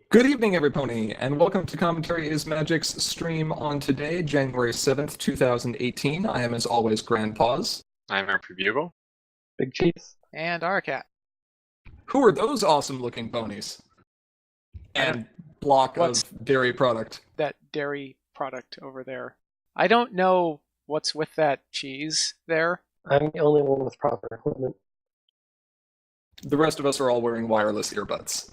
Good evening, everypony, and welcome to Commentary is Magic's stream on today, January 7th, 2018. I am, as always, Grandpaws. I'm Emperor Bugle. Big Chief. And Arcat. Who are those awesome-looking ponies? And block of dairy product. That dairy product over there. I don't know what's with that cheese there. I'm the only one with proper equipment. The rest of us are all wearing wireless earbuds.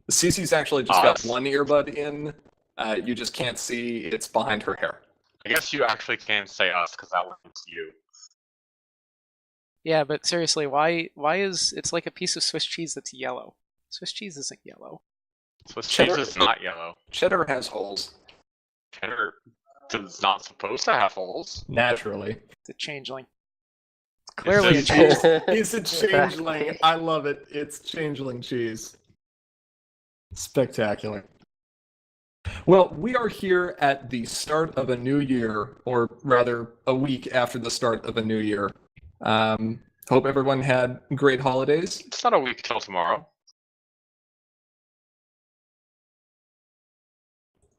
Cece's actually just got one earbud in. You just can't see. It's behind her hair. I guess you actually can't say us because that one's you. Yeah, but seriously, why is it's like a piece of Swiss cheese that's yellow? Swiss cheese isn't yellow. Swiss cheese is not yellow. Cheddar has holes. Cheddar is not supposed to have holes. Naturally. It's a changeling. Clearly a It's changeling. It's a changeling. I love it. It's changeling cheese. Spectacular. Well, we are here at the start of a new year, or rather, a week after the start of a new year. Hope everyone had great holidays. It's not a week till tomorrow.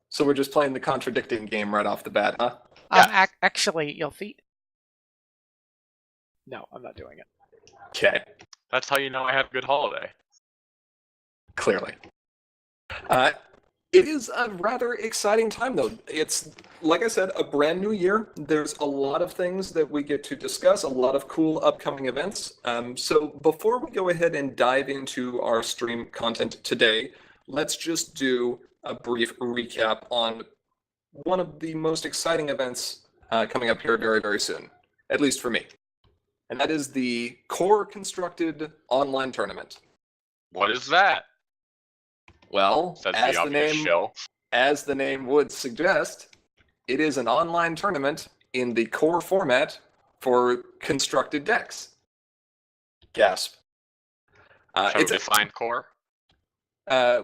So we're just playing the contradicting game right off the bat, huh? Actually, you'll feed. No, I'm not doing it. Okay, That's how you know I had a good holiday. clearly. It is a rather exciting time, though. It's, like I said, a brand new year. There's a lot of things that we get to discuss, a lot of cool upcoming events. So before we go ahead and dive into our stream content today, let's just do a brief recap on one of the most exciting events coming up here very, very soon, at least for me. And that is the Core Constructed Online Tournament. What is that? Well, Says as the the obvious name shill. As the name would suggest, it is an online tournament in the core format for constructed decks. Gasp. Shall we It's define core?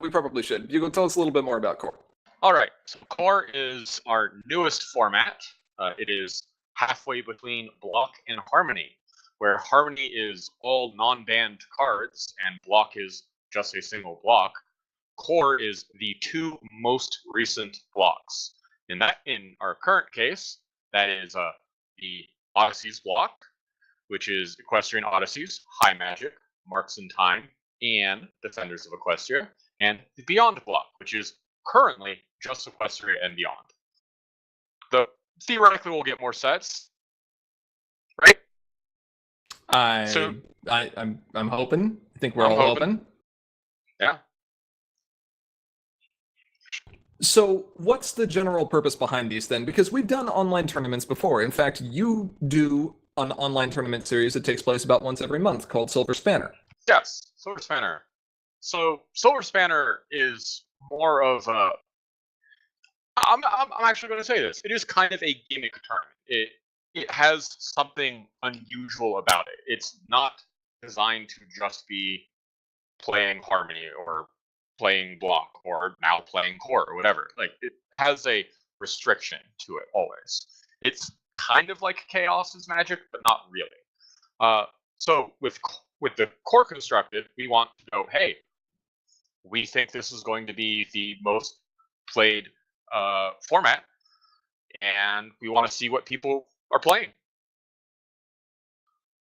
we probably should. You can tell us a little bit more about core. Alright, so core is our newest format. It is halfway between block and harmony, where harmony is all non-banned cards and block is just a single block. Core is the two most recent blocks. In our current case, that is the Odysseys block, which is Equestrian Odysseys, High Magic, Marks in Time, and Defenders of Equestria, and the Beyond block, which is currently just Equestria and Beyond. Theoretically, we'll get more sets, right? I'm hoping. I think we're I'm all hoping. hoping. Yeah. So, what's the general purpose behind these then? Because we've done online tournaments before. In fact, you do an online tournament series that takes place about once every month called Silver Spanner. Yes, Silver Spanner. So Silver Spanner is more of a. I'm actually going to say this. It is kind of a gimmick tournament. It has something unusual about it. It's not designed to just be playing Harmony or playing Block or now playing Core or whatever. Like, it has a restriction to it always. It's kind of like Chaos's Magic, but not really. So with the Core constructed, we want to go, hey, we think this is going to be the most played format, and we want to see what people are playing.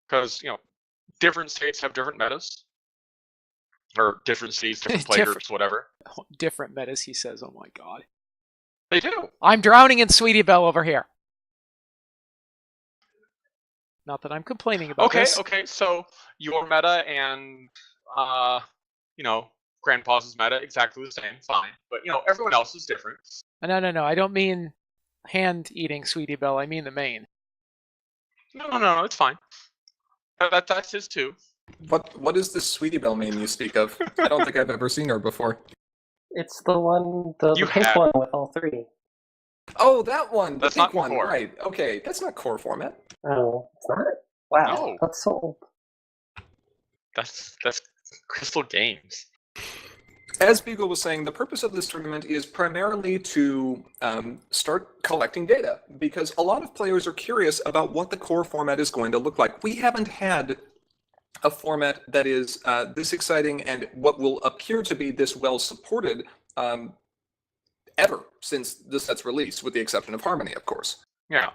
Because, different states have different metas. Or different states, different play groups, whatever. Different metas, he says. Oh my god. They do. I'm drowning in Sweetie Belle over here. Not that I'm complaining about this. Okay, so your meta and, Grandpa's meta, exactly the same, fine. But, everyone else is different. No, I don't mean hand-eating Sweetie Belle, I mean the main. No, it's fine. That's his too. What is this Sweetie Belle meme you speak of? I don't think I've ever seen her before. It's the one, the pink one with all three. Oh, that one! That's the pink not one, core. right. Okay, that's not core format. Oh, it's not? Wow, No. that's sold. That's Crystal Games. As Beagle was saying, the purpose of this tournament is primarily to start collecting data, because a lot of players are curious about what the core format is going to look like. We haven't had a format that is this exciting and what will appear to be this well supported ever since the set's release, with the exception of Harmony, of course. Yeah.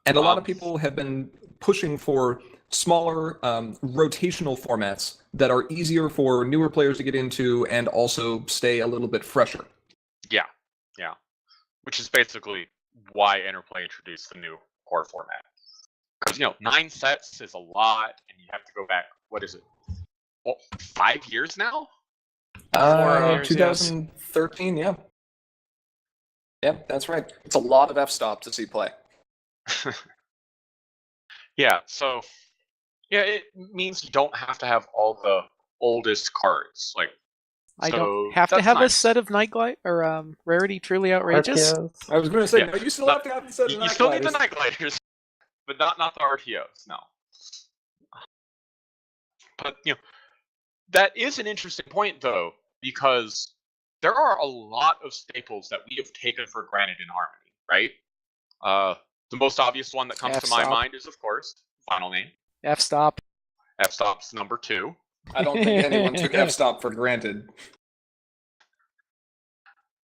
And a lot of people have been pushing for smaller rotational formats that are easier for newer players to get into and also stay a little bit fresher. Yeah. Which is basically why Interplay introduced the new core format. Because 9 sets is a lot, and you have to go back. What is it? Well, 5 years now? 4 years, 2013, yeah. Yeah, that's right. It's a lot of f-stop to see play. Yeah, so it means you don't have to have all the oldest cards. Like, I so don't have to that's have a nice. set of Night Glide or Rarity Truly Outrageous. RPOs. I was going to say, Yeah, no, you still but have to have the set of You Night still need the Gliders. Night Gliders, but not the RTOs. No. But that is an interesting point, though, because there are a lot of staples that we have taken for granted in Harmony, right? The most obvious one that comes to my F-stop. mind is, of course, Final Name. F-stop. F-stop's number 2. I don't think anyone took f-stop for granted.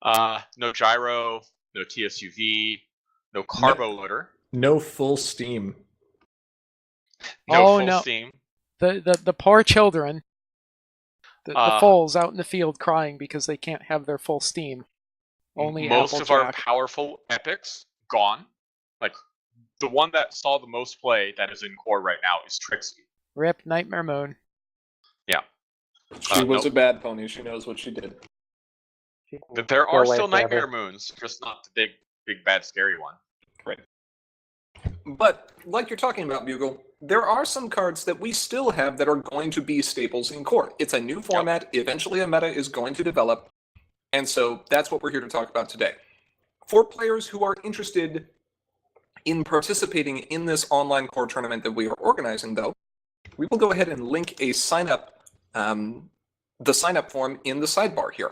No gyro, no TSUV, no carbo loader, No full steam. no Oh, full no. steam. The poor children, the Uh, foals out in the field crying because they can't have their full steam. Only Most of our Applejack. powerful epics gone. Like the one that saw the most play that is in core right now is Trixie. Rip Nightmare Moon. Yeah. She was nope. a bad pony. She knows what she did. There Go are away still Nightmare forever. Moons, just not the big bad scary one. But like you're talking about, Bugle, there are some cards that we still have that are going to be staples in core. It's a new format. Eventually a meta is going to develop. And so that's what we're here to talk about today. For players who are interested in participating in this online core tournament that we are organizing, though, we will go ahead and link a sign-up, the sign-up form in the sidebar here.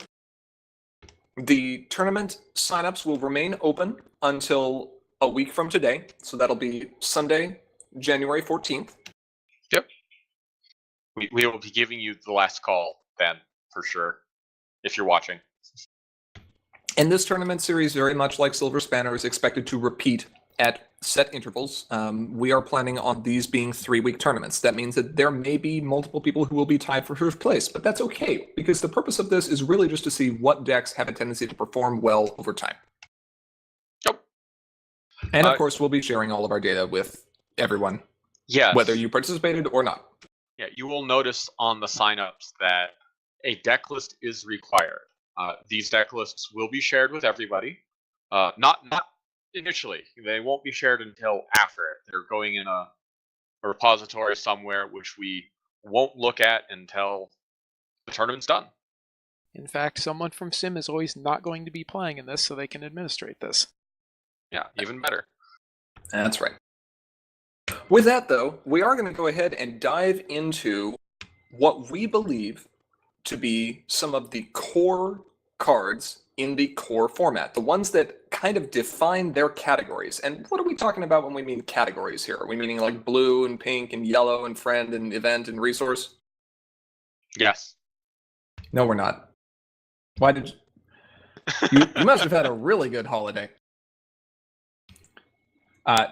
The tournament sign-ups will remain open until a week from today, so that'll be Sunday, January 14th. Yep. We will be giving you the last call then, for sure, if you're watching. And this tournament series, very much like Silver Spanner, is expected to repeat at set intervals. We are planning on these being 3-week tournaments. That means that there may be multiple people who will be tied for first place, but that's okay, because the purpose of this is really just to see what decks have a tendency to perform well over time. Yep. And of course, we'll be sharing all of our data with everyone, Yes. whether you participated or not. Yeah, you will notice on the signups that a deck list is required. These deck lists will be shared with everybody. Not initially. They won't be shared until after it. They're going in a repository somewhere, which we won't look at until the tournament's done. In fact, someone from Sim is always not going to be playing in this, so they can administrate this. Yeah, even better. That's right. With that, though, we are going to go ahead and dive into what we believe to be some of the core cards in the core format, the ones that kind of define their categories. And what are we talking about when we mean categories here? Are we meaning like blue and pink and yellow and friend and event and resource? Yes. No, we're not. Why did you must have had a really good holiday.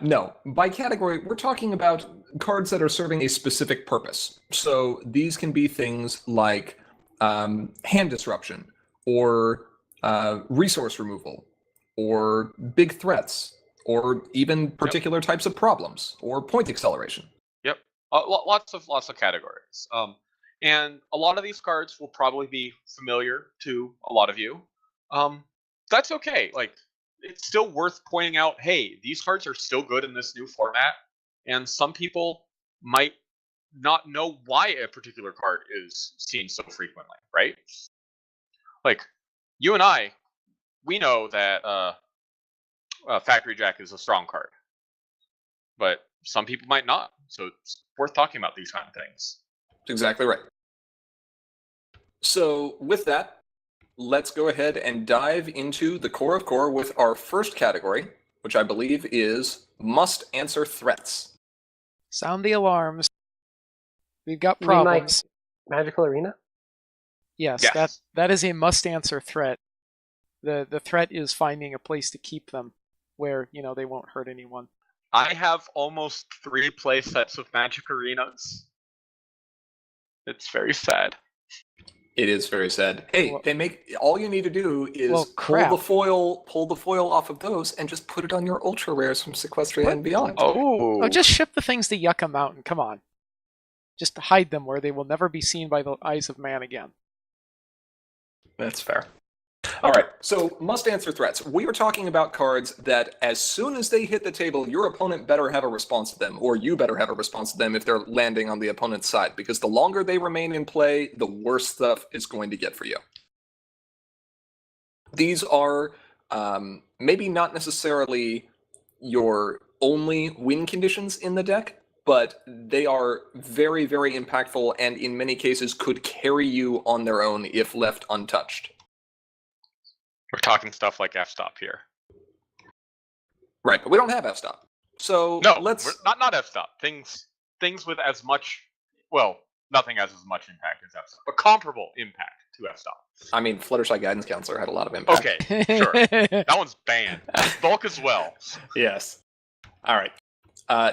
No, by category, we're talking about cards that are serving a specific purpose. So these can be things like hand disruption, or resource removal, or big threats, or even particular types of problems, or point acceleration. Yep. Lots of categories. And a lot of these cards will probably be familiar to a lot of you. That's okay. Like, it's still worth pointing out, hey, these cards are still good in this new format, and some people might not know why a particular card is seen so frequently, right? Like, you and I, we know that Factory Jack is a strong card, but some people might not, so it's worth talking about these kind of things. Exactly right. So with that, let's go ahead and dive into the core of core with our first category, which I believe is must answer threats. Sound the alarms. We've got You mean like problems. Magical Arena? Yes, Yes. that is a must-answer threat. The threat is finding a place to keep them where, they won't hurt anyone. I have almost 3 play sets of Magic Arenas. It's very sad. It is very sad. Hey, Well- they make all you need to do is Well, pull crap. the foil off of those, and just put it on your ultra rares from Sequestria and beyond. Oh, Just ship the things to Yucca Mountain. Come on. Just hide them where they will never be seen by the eyes of man again. That's fair. All right, so must answer threats. We are talking about cards that as soon as they hit the table, your opponent better have a response to them, or you better have a response to them if they're landing on the opponent's side, because the longer they remain in play, the worse stuff is going to get for you. These are maybe not necessarily your only win conditions in the deck, but they are very, very impactful and in many cases could carry you on their own if left untouched. we're talking stuff like F-Stop here. Right, but we don't have F-Stop. So No, let's... not F-Stop. Things with as much, well, nothing has as much impact as F-Stop, but comparable impact to F-Stop. I mean, Fluttershy Guidance Counselor had a lot of impact. Okay, sure. That one's banned. Bulk as well. Yes. All right.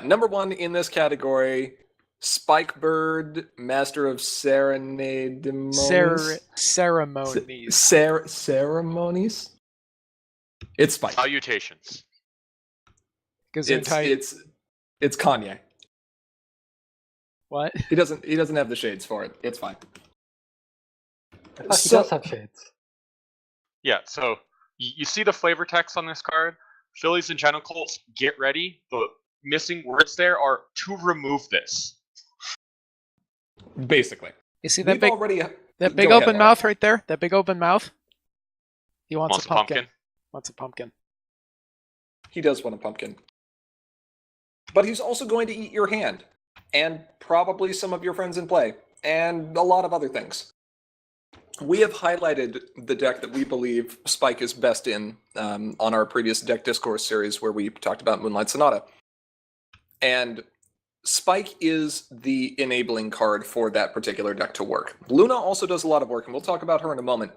Number 1 in this category, Spikebird, Master of Serenades. Ceremonies. Ceremonies? It's Spike. Salutations. Gesundheit. It's Kanye. What? He doesn't have the shades for it. It's fine. I thought he So- does have shades. Yeah, so you see the flavor text on this card. Phillies and Genitals, get ready. The missing words there are to remove this. Basically. You see that We've big already... that big Go ahead, open Laura. mouth right there? That big open mouth? He wants, Wants a pumpkin. Wants a pumpkin. He does want a pumpkin. But he's also going to eat your hand, and probably some of your friends in play, and a lot of other things. We have highlighted the deck that we believe Spike is best in on our previous Deck Discourse series where we talked about Moonlight Sonata. And Spike is the enabling card for that particular deck to work. Luna also does a lot of work, and we'll talk about her in a moment.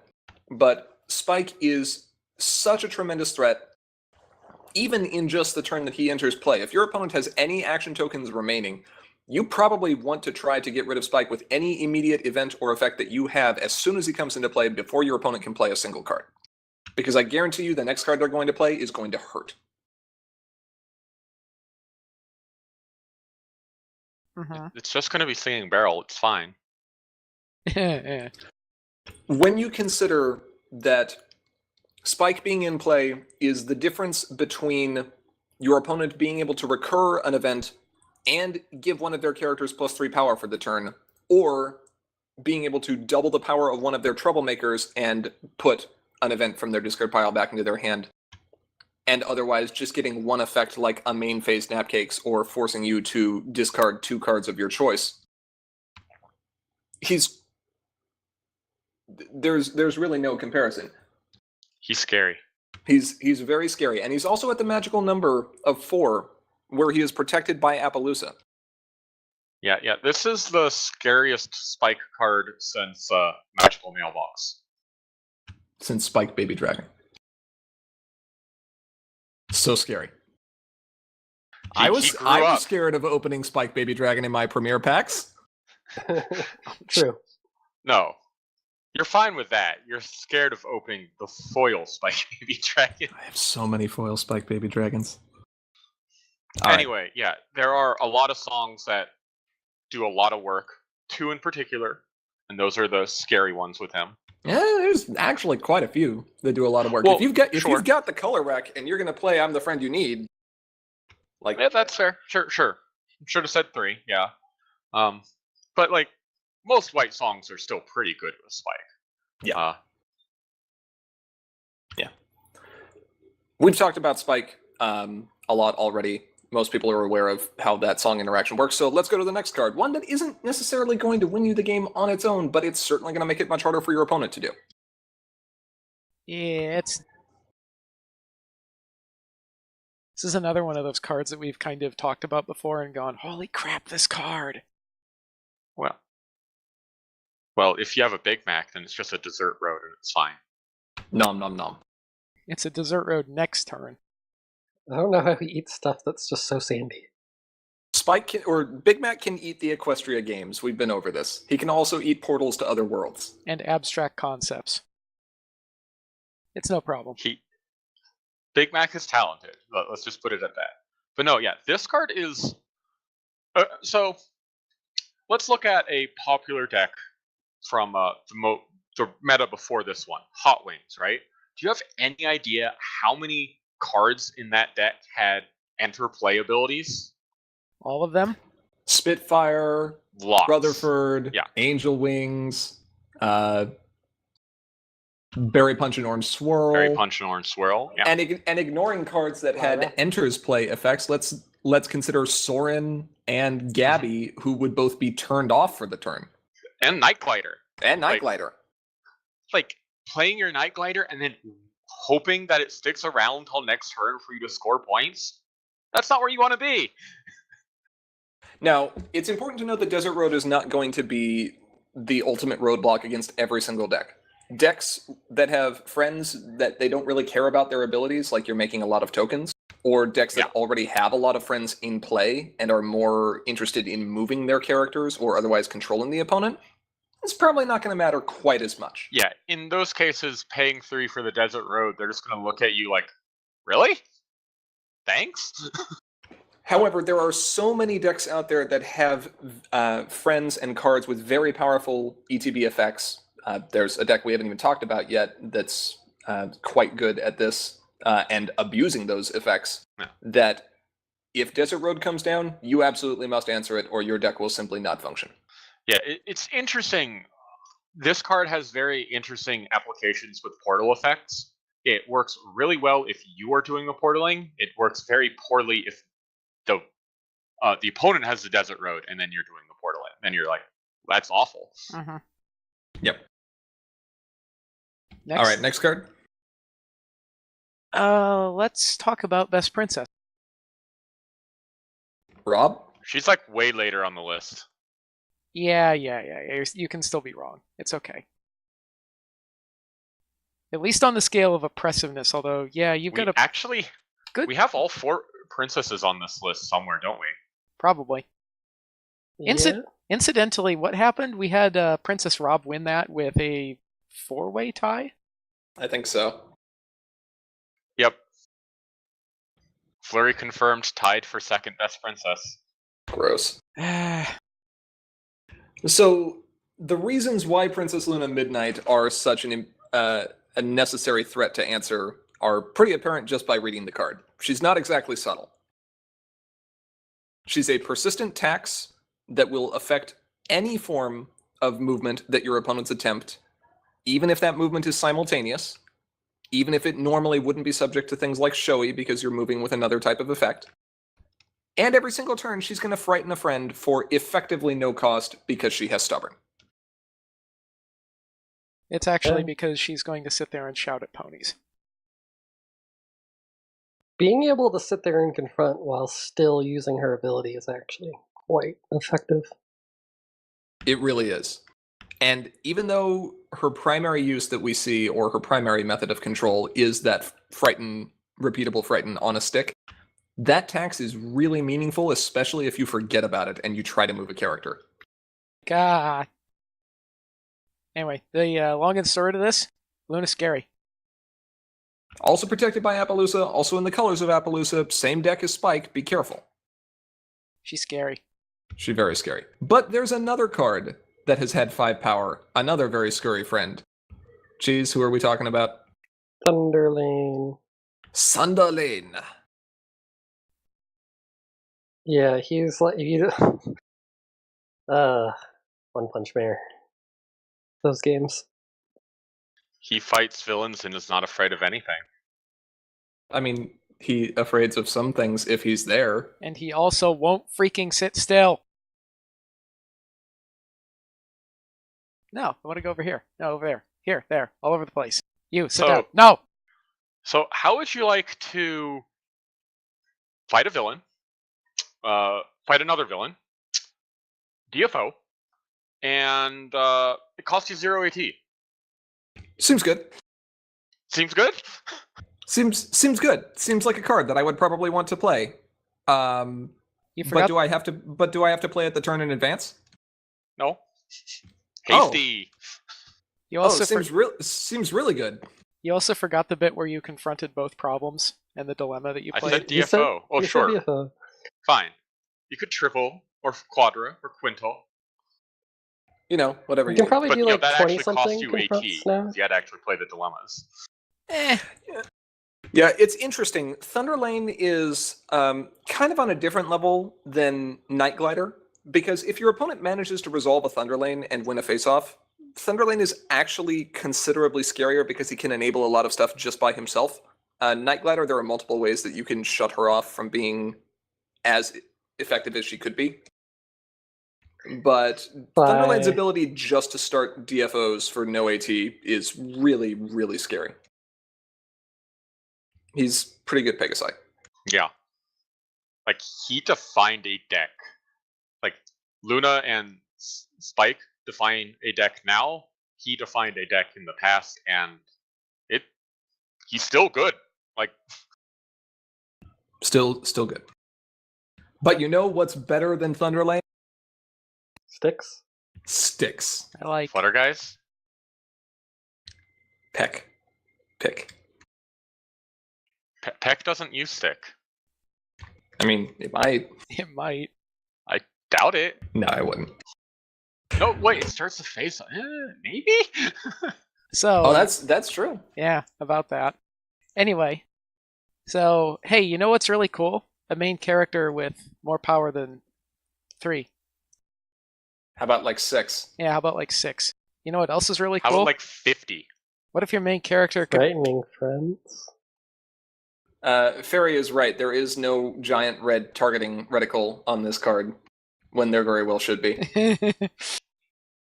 But Spike is such a tremendous threat, even in just the turn that he enters play. If your opponent has any action tokens remaining, you probably want to try to get rid of Spike with any immediate event or effect that you have as soon as he comes into play before your opponent can play a single card. Because I guarantee you the next card they're going to play is going to hurt. It's just going to be Singing Barrel. It's fine. When you consider that Spike being in play is the difference between your opponent being able to recur an event and give one of their characters +3 power for the turn, or being able to double the power of one of their troublemakers and put an event from their discard pile back into their hand, and otherwise just getting one effect like a main phase Napcakes or forcing you to discard 2 cards of your choice. There's really no comparison. He's scary. He's very scary, and he's also at the magical number of 4, where he is protected by Appaloosa. Yeah. This is the scariest Spike card since Magical Mailbox. Since Spike Baby Dragon. So scary. I was grew up. scared of opening Spike Baby Dragon in my premiere packs. True. No. You're fine with that. You're scared of opening the foil Spike Baby Dragon. I have so many foil Spike Baby Dragons. All right. Anyway, yeah, there are a lot of songs that do a lot of work. 2 in particular, and those are the scary ones with him. Yeah, there's actually quite a few that do a lot of work. Well, if you've sure. got the color rack and you're gonna play I'm the Friend You Need, like Yeah, that's fair. Sure. Should have said 3, yeah. But like most white songs are still pretty good with Spike. Yeah. We've talked about Spike a lot already. Most people are aware of how that song interaction works. So let's go to the next card. One that isn't necessarily going to win you the game on its own, but it's certainly going to make it much harder for your opponent to do. Yeah, this is another one of those cards that we've kind of talked about before and gone, holy crap, this card. Well, if you have a Big Mac, then it's just a dessert road and it's fine. Nom nom nom. It's a Desert Road next turn. I don't know how he eats stuff that's just so sandy. Big Mac can eat the Equestria games. We've been over this. He can also eat portals to other worlds. And abstract concepts. It's no problem. Big Mac is talented. Let's just put it at that. But no, yeah, this card is. So let's look at a popular deck from the meta before this one, Hot Wings, right? Do you have any idea how many cards in that deck had enter play abilities? All of them? Spitfire, Lots. Rutherford, Yeah. Angel Wings, Berry Punch and Orange Swirl. Berry Punch and Orange Swirl. Yeah. And ignoring cards that had enters play effects, let's consider Sorin and Gabby, who would both be turned off for the turn. And Night Glider. And Night Glider. Like playing your Night Glider and then hoping that it sticks around until next turn for you to score points. That's not where you want to be. Now, it's important to note that Desert Road is not going to be the ultimate roadblock against every single deck. Decks that have friends that they don't really care about their abilities, like you're making a lot of tokens, or decks that already have a lot of friends in play and are more interested in moving their characters or otherwise controlling the opponent, it's probably not going to matter quite as much. Yeah, in those cases, paying 3 for the Desert Road, they're just going to look at you like, really? Thanks? However, there are so many decks out there that have friends and cards with very powerful ETB effects. There's a deck we haven't even talked about yet that's quite good at this and abusing those effects, that if Desert Road comes down, you absolutely must answer it or your deck will simply not function. Yeah, it's interesting. This card has very interesting applications with portal effects. It works really well if you are doing the portaling. It works very poorly if the opponent has the Desert Road and then you're doing the portaling. Then you're like, that's awful. Mm-hmm. Yep. Next. All right, next card. Let's talk about Best Princess. Rob? She's like way later on the list. Yeah. You can still be wrong. It's okay. At least on the scale of oppressiveness, although, yeah, you've got a... Actually, good. We have all 4 princesses on this list somewhere, don't we? Probably. Yeah. Incidentally, what happened? We had Princess Rob win that with a 4-way tie? I think so. Yep. Flurry confirmed, tied for second best princess. Gross. So, the reasons why Princess Luna Midnight are such a necessary threat to answer are pretty apparent just by reading the card. She's not exactly subtle. She's a persistent tax that will affect any form of movement that your opponents attempt, even if that movement is simultaneous, even if it normally wouldn't be subject to things like showy because you're moving with another type of effect. And every single turn, she's going to frighten a friend for effectively no cost because she has Stubborn. It's actually because she's going to sit there and shout at ponies. Being able to sit there and confront while still using her ability is actually quite effective. It really is. And even though her primary use that we see, or her primary method of control, is that repeatable frighten on a stick, that tax is really meaningful, especially if you forget about it and you try to move a character. God. Anyway, the long and short of this, Luna's scary. Also protected by Appaloosa, also in the colors of Appaloosa, same deck as Spike, be careful. She's scary. She's very scary. But there's another card that has had 5 power, another very scary friend. Jeez, who are we talking about? Thunderlane. Sunderlane. Yeah, he's like One Punch Man. Those games. He fights villains and is not afraid of anything. I mean, he afraid of some things if he's there. And he also won't freaking sit still. No, I want to go over here. No, over there. Here, there, all over the place. You, sit down. No! So, how would you like to fight a villain, fight another villain, DFO, and it costs you 0 AT? Seems good. Seems good? Seems good. Seems like a card that I would probably want to play. You But forgot. do I have to? But do I have to play it the turn in advance? No. Oh. Hasty. You Oh, also seems really good. you also forgot the bit where you confronted both problems and the dilemma that you I played. said You said- DFO. Oh, you said sure. DFO. Fine. You could triple or quadra or quintal. You know, whatever You you can probably But do you know, like that 20 actually costs something you confronts AT. now. 'Cause you had to actually play the dilemmas. Eh, Yeah, it's interesting. Thunderlane is kind of on a different level than Night Glider, because if your opponent manages to resolve a Thunderlane and win a face-off, Thunderlane is actually considerably scarier because he can enable a lot of stuff just by himself. Night Glider, there are multiple ways that you can shut her off from being as effective as she could be. But Thunderlane's By- ability just to start DFOs for no AT is really, really scary. He's pretty good Pegasi. Yeah. Like, he defined a deck. Like, Luna and Spike define a deck now. He defined a deck in the past, and he's still good. Like, Still good. But you know what's better than Thunderlane? Sticks. Sticks. I like. Flutter guys. Pick. Peck doesn't use stick. I mean, it might. It might. Doubt it. No, I wouldn't. No, wait, it starts the face. Maybe? So. Oh, that's true. Yeah, about that. Anyway, so hey, you know what's really cool? A main character with more power than 3. How about like 6? Yeah, how about like 6? You know what else is really How cool? about like 50? What if your main character could Frightening friends. Fairy is right. There is no giant red targeting reticle on this card when there very well should be.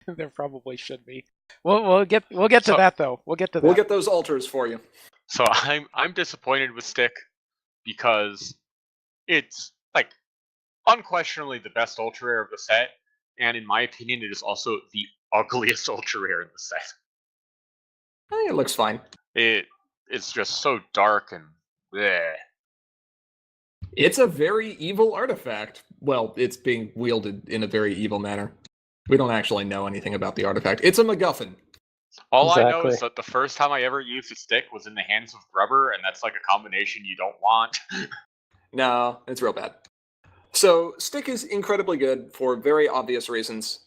There probably should be. We'll get to So- that though. We'll get to that. We'll get those altars for you. So I'm disappointed with stick because it's like unquestionably the best ultra rare of the set, and in my opinion, it is also the ugliest ultra rare in the set. I think it looks fine. It's just so dark and bleh. It's a very evil artifact. Well, it's being wielded in a very evil manner. We don't actually know anything about the artifact. It's a MacGuffin. All I know Exactly. is that the first time I ever used a stick was in the hands of Grubber, and that's like a combination you don't want. No, it's real bad. So, Stick is incredibly good for very obvious reasons.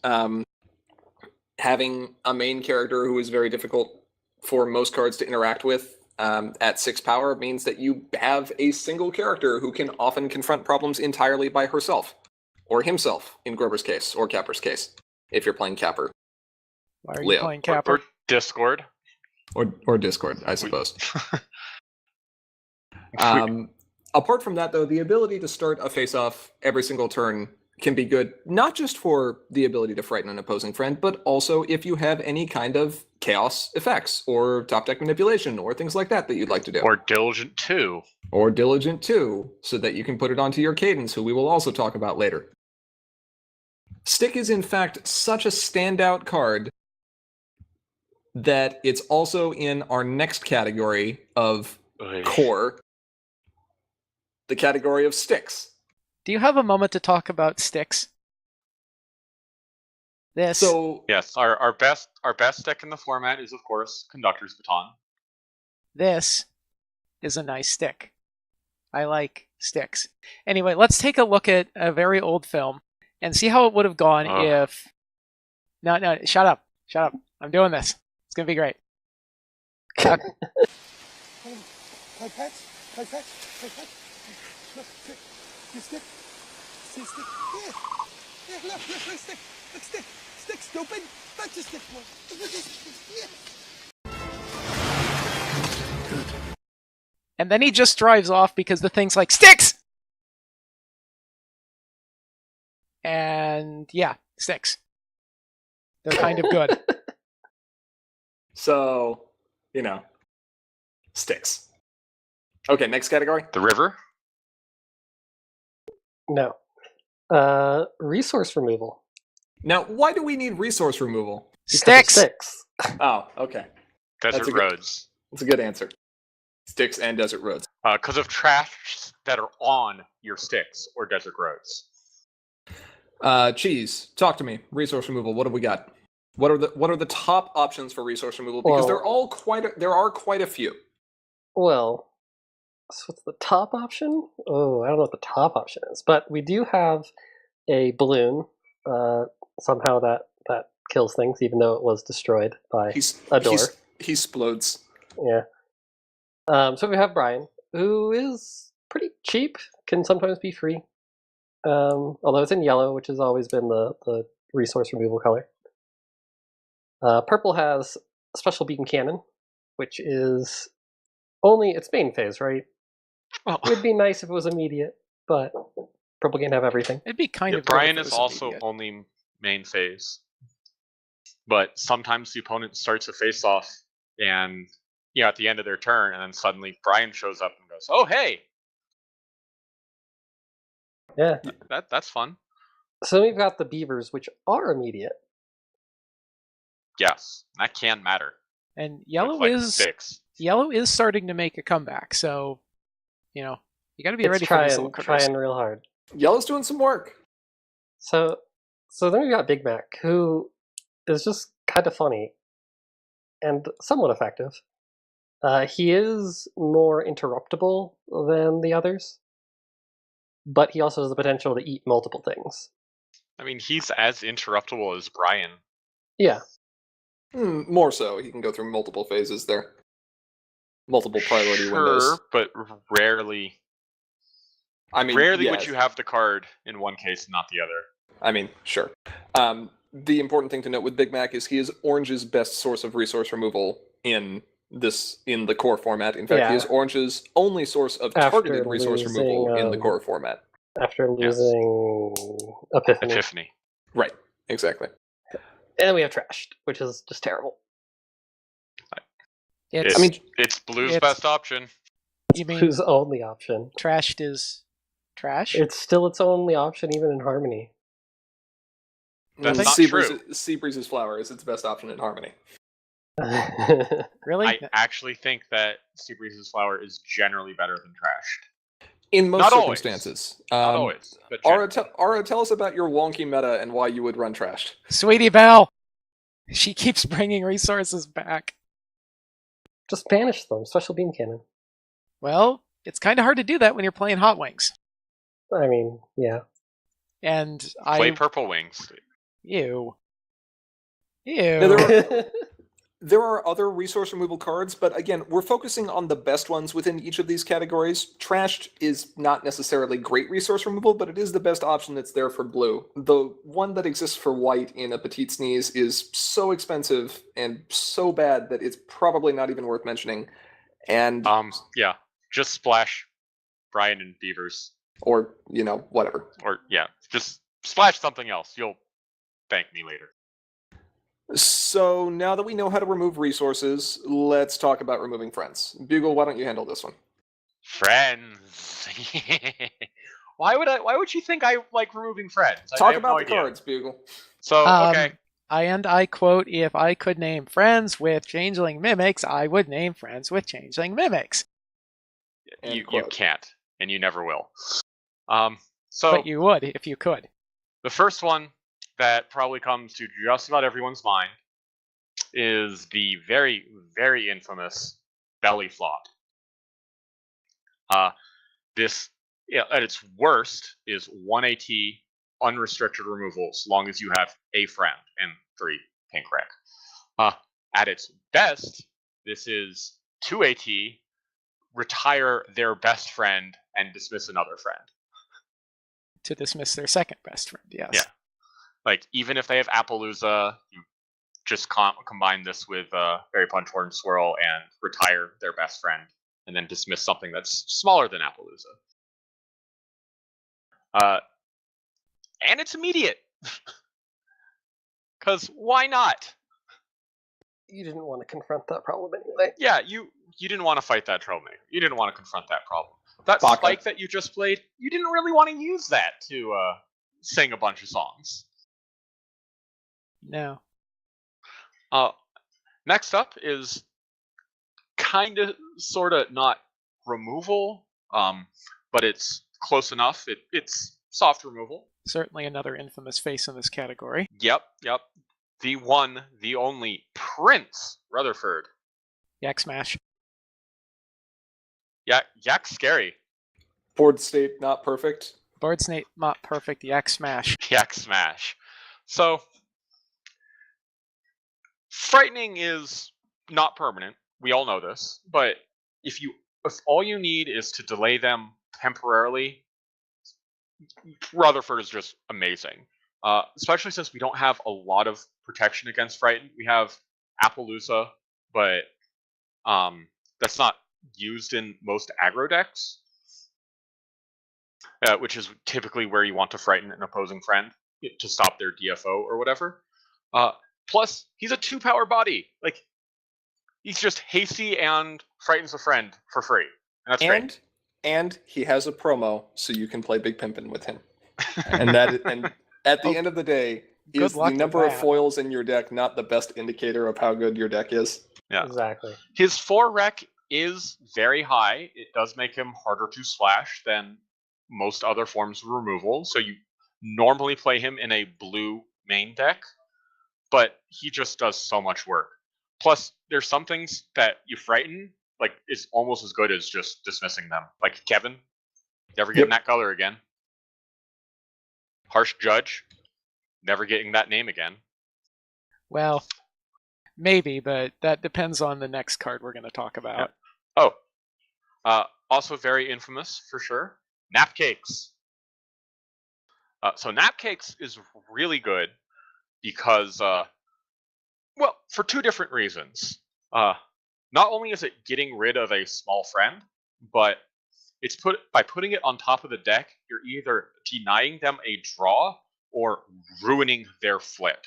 Having a main character who is very difficult for most cards to interact with at 6 power means that you have a single character who can often confront problems entirely by herself. Or himself, in Grover's case, or Capper's case, if you're playing Capper. Why are you Leo, playing Or Capper? Discord. Or Discord, I suppose. Apart from that, though, the ability to start a face-off every single turn can be good, not just for the ability to frighten an opposing friend, but also if you have any kind of chaos effects, or top deck manipulation, or things like that you'd like to do. Or Diligent 2. Or Diligent 2, so that you can put it onto your Cadence, who we will also talk about later. Stick is, in fact, such a standout card that it's also in our next category of Ugh. core, the category of sticks. Do you have a moment to talk about sticks? This. So, Yes, our best deck in the format is of course Conductor's Baton. This is a nice stick. I like sticks. Anyway, let's take a look at a very old film and see how it would have gone Ugh. if. No, shut up. I'm doing this. It's gonna be great. Play pets. Look, stick. You stick. See stick. Yeah, look, stick. Look, stick. Stick, stupid. That's a stick, boy. Look at this. Yeah. And then he just drives off because the thing's like, sticks! And yeah, sticks. They're kind of good. so, sticks. Okay, next category. The River. No. Resource removal. Now, why do we need resource removal? Because of Sticks! Sticks. Oh, okay. Desert That's a good- Roads. That's a good answer. Sticks and desert roads. Because of trash that are on your sticks or desert roads. Cheese, talk to me. Resource removal. What have we got? What are the top options for resource removal? Because Well- there are quite a few. Well, so what's the top option? Oh, I don't know what the top option is, but we do have a balloon. Somehow that kills things, even though it was destroyed by a door. He explodes. Yeah. So we have Brian, who is pretty cheap, can sometimes be free. Although it's in yellow, which has always been the resource removal color. Purple has a special beacon cannon, which is only its main phase, right? Well, It would be nice if it was immediate, but purple can't have everything. It'd be kind yeah, of. good Brian if it is was also immediate. only main phase. But sometimes the opponent starts a face off and at the end of their turn, and then suddenly Brian shows up and goes, "Oh hey, Yeah. that's fun." So we've got the beavers, which are immediate. Yes, that can matter. And with, yellow like, is sticks. starting to make a comeback. So, you got to be It's ready for these little critters. trying real hard. Yellow's doing some work. So then we got Big Mac, who is just kind of funny and somewhat effective. He is more interruptible than the others, but he also has the potential to eat multiple things. I mean, he's as interruptible as Brian. Yeah, More so. He can go through multiple phases there. Multiple priority windows. But rarely. I mean, Rarely yes. would you have the card in one case and not the other. I mean, sure. The important thing to note with Big Mac is he is Orange's best source of resource removal in the core format. In fact, he is Yeah. Orange's only source of After targeted resource losing, removal in the core format. after Yes. losing Epiphany. Epiphany. Right. Exactly. And then we have Trashed, which is just terrible. It's, I mean, It's Blue's It's- best option. you mean Whose only option. trashed is trash? It's still its only option, even in Harmony. That's not Seabreeze's flower is its best option in Harmony. Really? I actually think that Seabreeze's flower is generally better than Trashed. In most Not always. circumstances. Not always, but Ara, generally. Ara, tell us about your wonky meta and why you would run Trashed. Sweetie Belle. She keeps bringing resources back. Just banish them. Special beam cannon. Well, it's kind of hard to do that when you're playing Hot Wings. I mean, yeah. And Play Purple Wings. Ew. Now, there are other resource removal cards, but again, we're focusing on the best ones within each of these categories. Trashed is not necessarily great resource removal, but it is the best option that's there for blue. The one that exists for white in a Petite Sneeze is so expensive and so bad that it's probably not even worth mentioning. And Yeah. Just splash Brian and Beavers. or, whatever. Or, yeah, just splash something else. You'll thank me later. So now that we know how to remove resources, let's talk about removing friends. Bugle, why don't you handle this one? Friends. Why would you think I like removing friends? I Talk have about no the idea. cards, Bugle. So, okay. I quote, if I could name friends with changeling mimics, I would name friends with changeling mimics. End You quote. can't, and you never will. So But you would if you could. the first one that probably comes to just about everyone's mind is the very, very infamous belly flop. This, at its worst, is 1 AT unrestricted removal as long as you have a friend and 3 pink rec. At its best, this is 2 AT, retire their best friend and dismiss another friend. To dismiss their second best friend, yes. Yeah. Like, even if they have Appaloosa, you just combine this with Fairy Punch Horn Swirl and retire their best friend, and then dismiss something that's smaller than Appaloosa. And it's immediate. Because why not? You didn't want to confront that problem anyway. Yeah, you didn't want to fight that trouble. You didn't want to confront that problem. That Baka. spike that you just played, you didn't really want to use that to sing a bunch of songs. No. Next up is kind of, sort of not removal, but it's close enough. It's soft removal. Certainly another infamous face in this category. Yep. The one, the only Prince Rutherford. Yak Smash. Yeah, Yak's scary. Board state not perfect. Board Snake, not perfect. Yak Smash. Yak Smash. So, frightening is not permanent. We all know this. But if all you need is to delay them temporarily, Rutherford is just amazing. Especially since we don't have a lot of protection against Frighten. We have Appaloosa, but that's not used in most aggro decks, which is typically where you want to frighten an opposing friend to stop their DFO or whatever. Plus, he's a 2-power body. Like, he's just hasty and frightens a friend for free. And that's great. And he has a promo, so you can play Big Pimpin' with him. And at the end of the day, is the number of foils in your deck not the best indicator of how good your deck is? Yeah. Exactly. His 4 rec is very high. It does make him harder to slash than most other forms of removal. So you normally play him in a blue main deck, but he just does so much work. Plus, there's some things that you frighten, like, is almost as good as just dismissing them. Like Kevin, never getting that color again. Harsh Judge, never getting that name again. Well, maybe, but that depends on the next card we're going to talk about. Yeah. Oh, also very infamous for sure. Napcakes. So Napcakes is really good because, well, for 2 different reasons. Not only is it getting rid of a small friend, but it's by putting it on top of the deck, you're either denying them a draw or ruining their flip.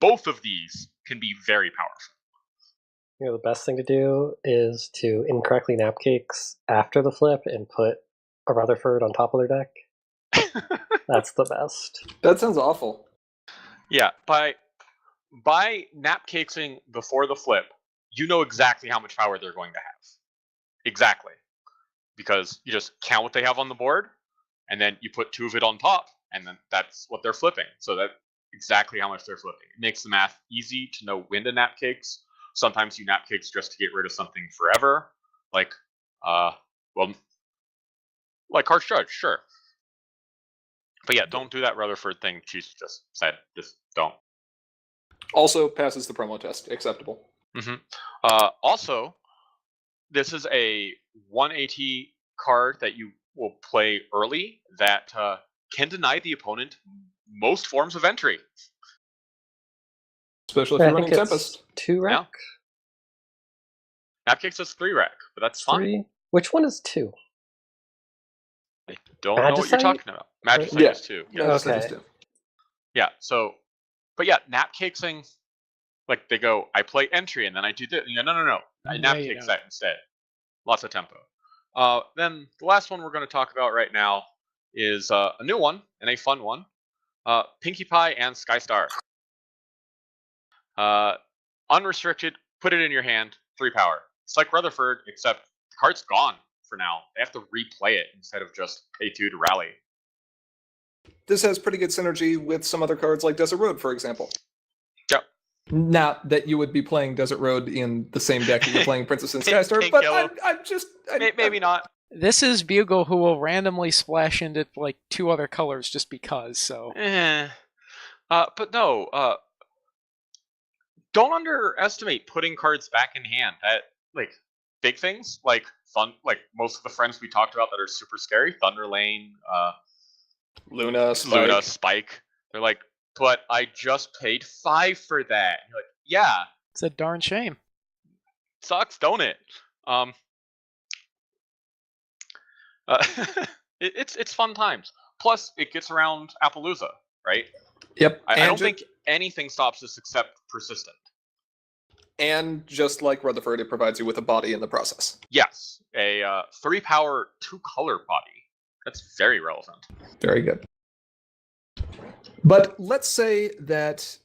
Both of these can be very powerful. You know, the best thing to do is to incorrectly Napcakes after the flip and put a Rutherford on top of their deck. That's the best. That sounds awful. Yeah, by Napcakesing before the flip, you know exactly how much power they're going to have. Exactly. Because you just count what they have on the board, and then you put 2 of it on top, and then that's what they're flipping. So that's exactly how much they're flipping. It makes the math easy to know when to Napcakes. Sometimes you Napcakes just to get rid of something forever. Like, like Harsh Judge, sure. But yeah, don't do that Rutherford thing Cheese just said. Just don't. Also passes the promo test. Acceptable. Also, this is a 1AT card that you will play early that can deny the opponent most forms of entry. Especially if you're running Tempest. 2 rec? Yeah. Napcakes is 3 rec, but that's fine. 3? Which one is 2? I don't know what you're talking about. Magicite is 2. Yeah, okay. Yeah, so, but yeah, Napcakesing, like they go, I play entry and then I do this. You go, no. I Napcakes that instead. Lots of tempo. Then the last one we're going to talk about right now is a new one and a fun one. Pinkie Pie and Skystar. Unrestricted, put it in your hand, 3 power. It's like Rutherford, except the card's gone for now. They have to replay it instead of just pay 2 to rally. This has pretty good synergy with some other cards like Desert Road, for example. Yep. Not that you would be playing Desert Road in the same deck that you're playing Princess and Skystar, Pink but yellow. Maybe not. This is Bugle, who will randomly splash into like 2 other colors just because, so. But no, don't underestimate putting cards back in hand. Like big things, like most of the friends we talked about that are super scary, Thunder Lane, Luna, Spike. They're like, but I just paid 5 for that. You're like, yeah. It's a darn shame. Sucks, don't it? It's fun times. Plus, it gets around Appaloosa, right? Yep. I don't think anything stops this except Persistent. And just like Rutherford, it provides you with a body in the process. Yes, a 3-power, 2-color body. That's very relevant. Very good. But let's say that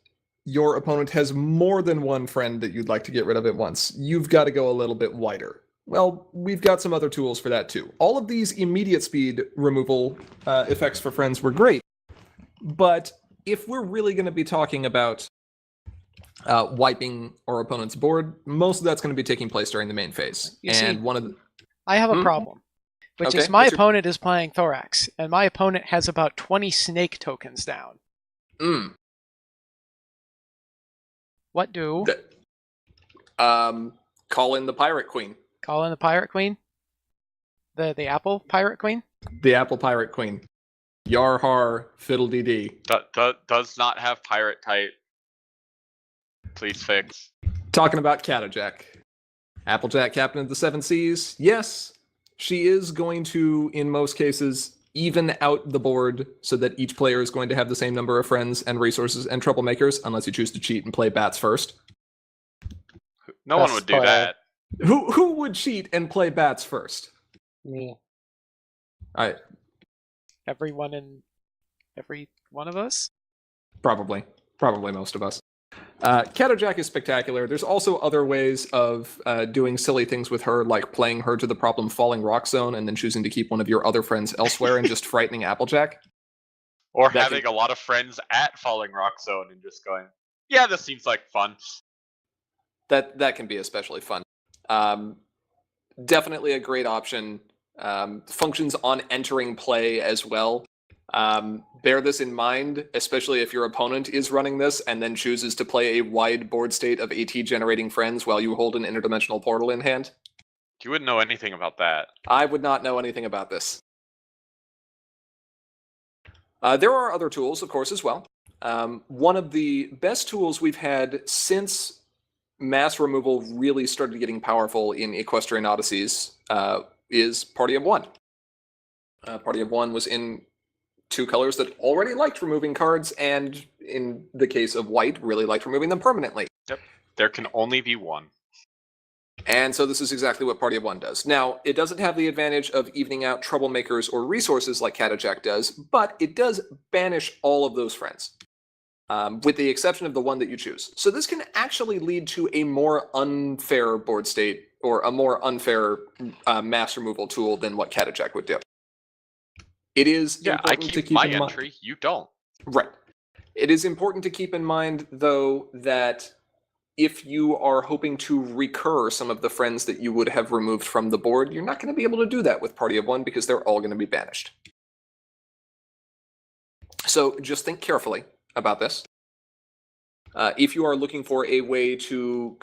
your opponent has more than one friend that you'd like to get rid of at once, you've got to go a little bit wider. Well, we've got some other tools for that too. All of these immediate speed removal effects for friends were great, but if we're really going to be talking about wiping our opponent's board, most of that's going to be taking place during the main phase. You see, one of the I have a Hmm? problem, which Okay, is my what's your- opponent is playing Thorax, and my opponent has about 20 snake tokens down. What do? Call in the Pirate Queen, Call in the Pirate Queen? The Apple Pirate Queen? the Apple Pirate Queen. Yar har fiddle dee dee. Does not have pirate type. Please fix. Talking about Catajack. Applejack, Captain of the Seven Seas. Yes, she is going to, in most cases, even out the board so that each player is going to have the same number of friends and resources and troublemakers, unless you choose to cheat and play bats first. No one Best would do player. that. Who would cheat and play bats first? Me. Every one of us? Probably most of us. Catajack is spectacular. There's also other ways of doing silly things with her, like playing her to the problem Falling Rock Zone and then choosing to keep one of your other friends elsewhere and just frightening Applejack. Or That having a lot of friends at Falling Rock Zone and just going, yeah, this seems like fun. That can be especially fun. Definitely a great option. Functions on entering play as well. Bear this in mind, especially if your opponent is running this and then chooses to play a wide board state of AT generating friends while you hold an interdimensional portal in hand. You wouldn't know anything about that. I would not know anything about this. There are other tools, of course, as well. One of the best tools we've had since mass removal really started getting powerful in Equestrian Odysseys is Party of One. Party of One was in two colors that already liked removing cards, and in the case of white, really liked removing them permanently. There can only be one. And so this is exactly what Party of One does. Now, it doesn't have the advantage of evening out troublemakers or resources like Catajack does, but it does banish all of those friends, with the exception of the one that you choose. So this can actually lead to a more unfair board state or a more unfair mass removal tool than what Catajack would do. It is Yeah, I important to keep keep my in mind. entry. You don't. Right. It is important to keep in mind, though, that if you are hoping to recur some of the friends that you would have removed from the board, you're not going to be able to do that with Party of One because they're all going to be banished. So just think carefully about this. If you are looking for a way to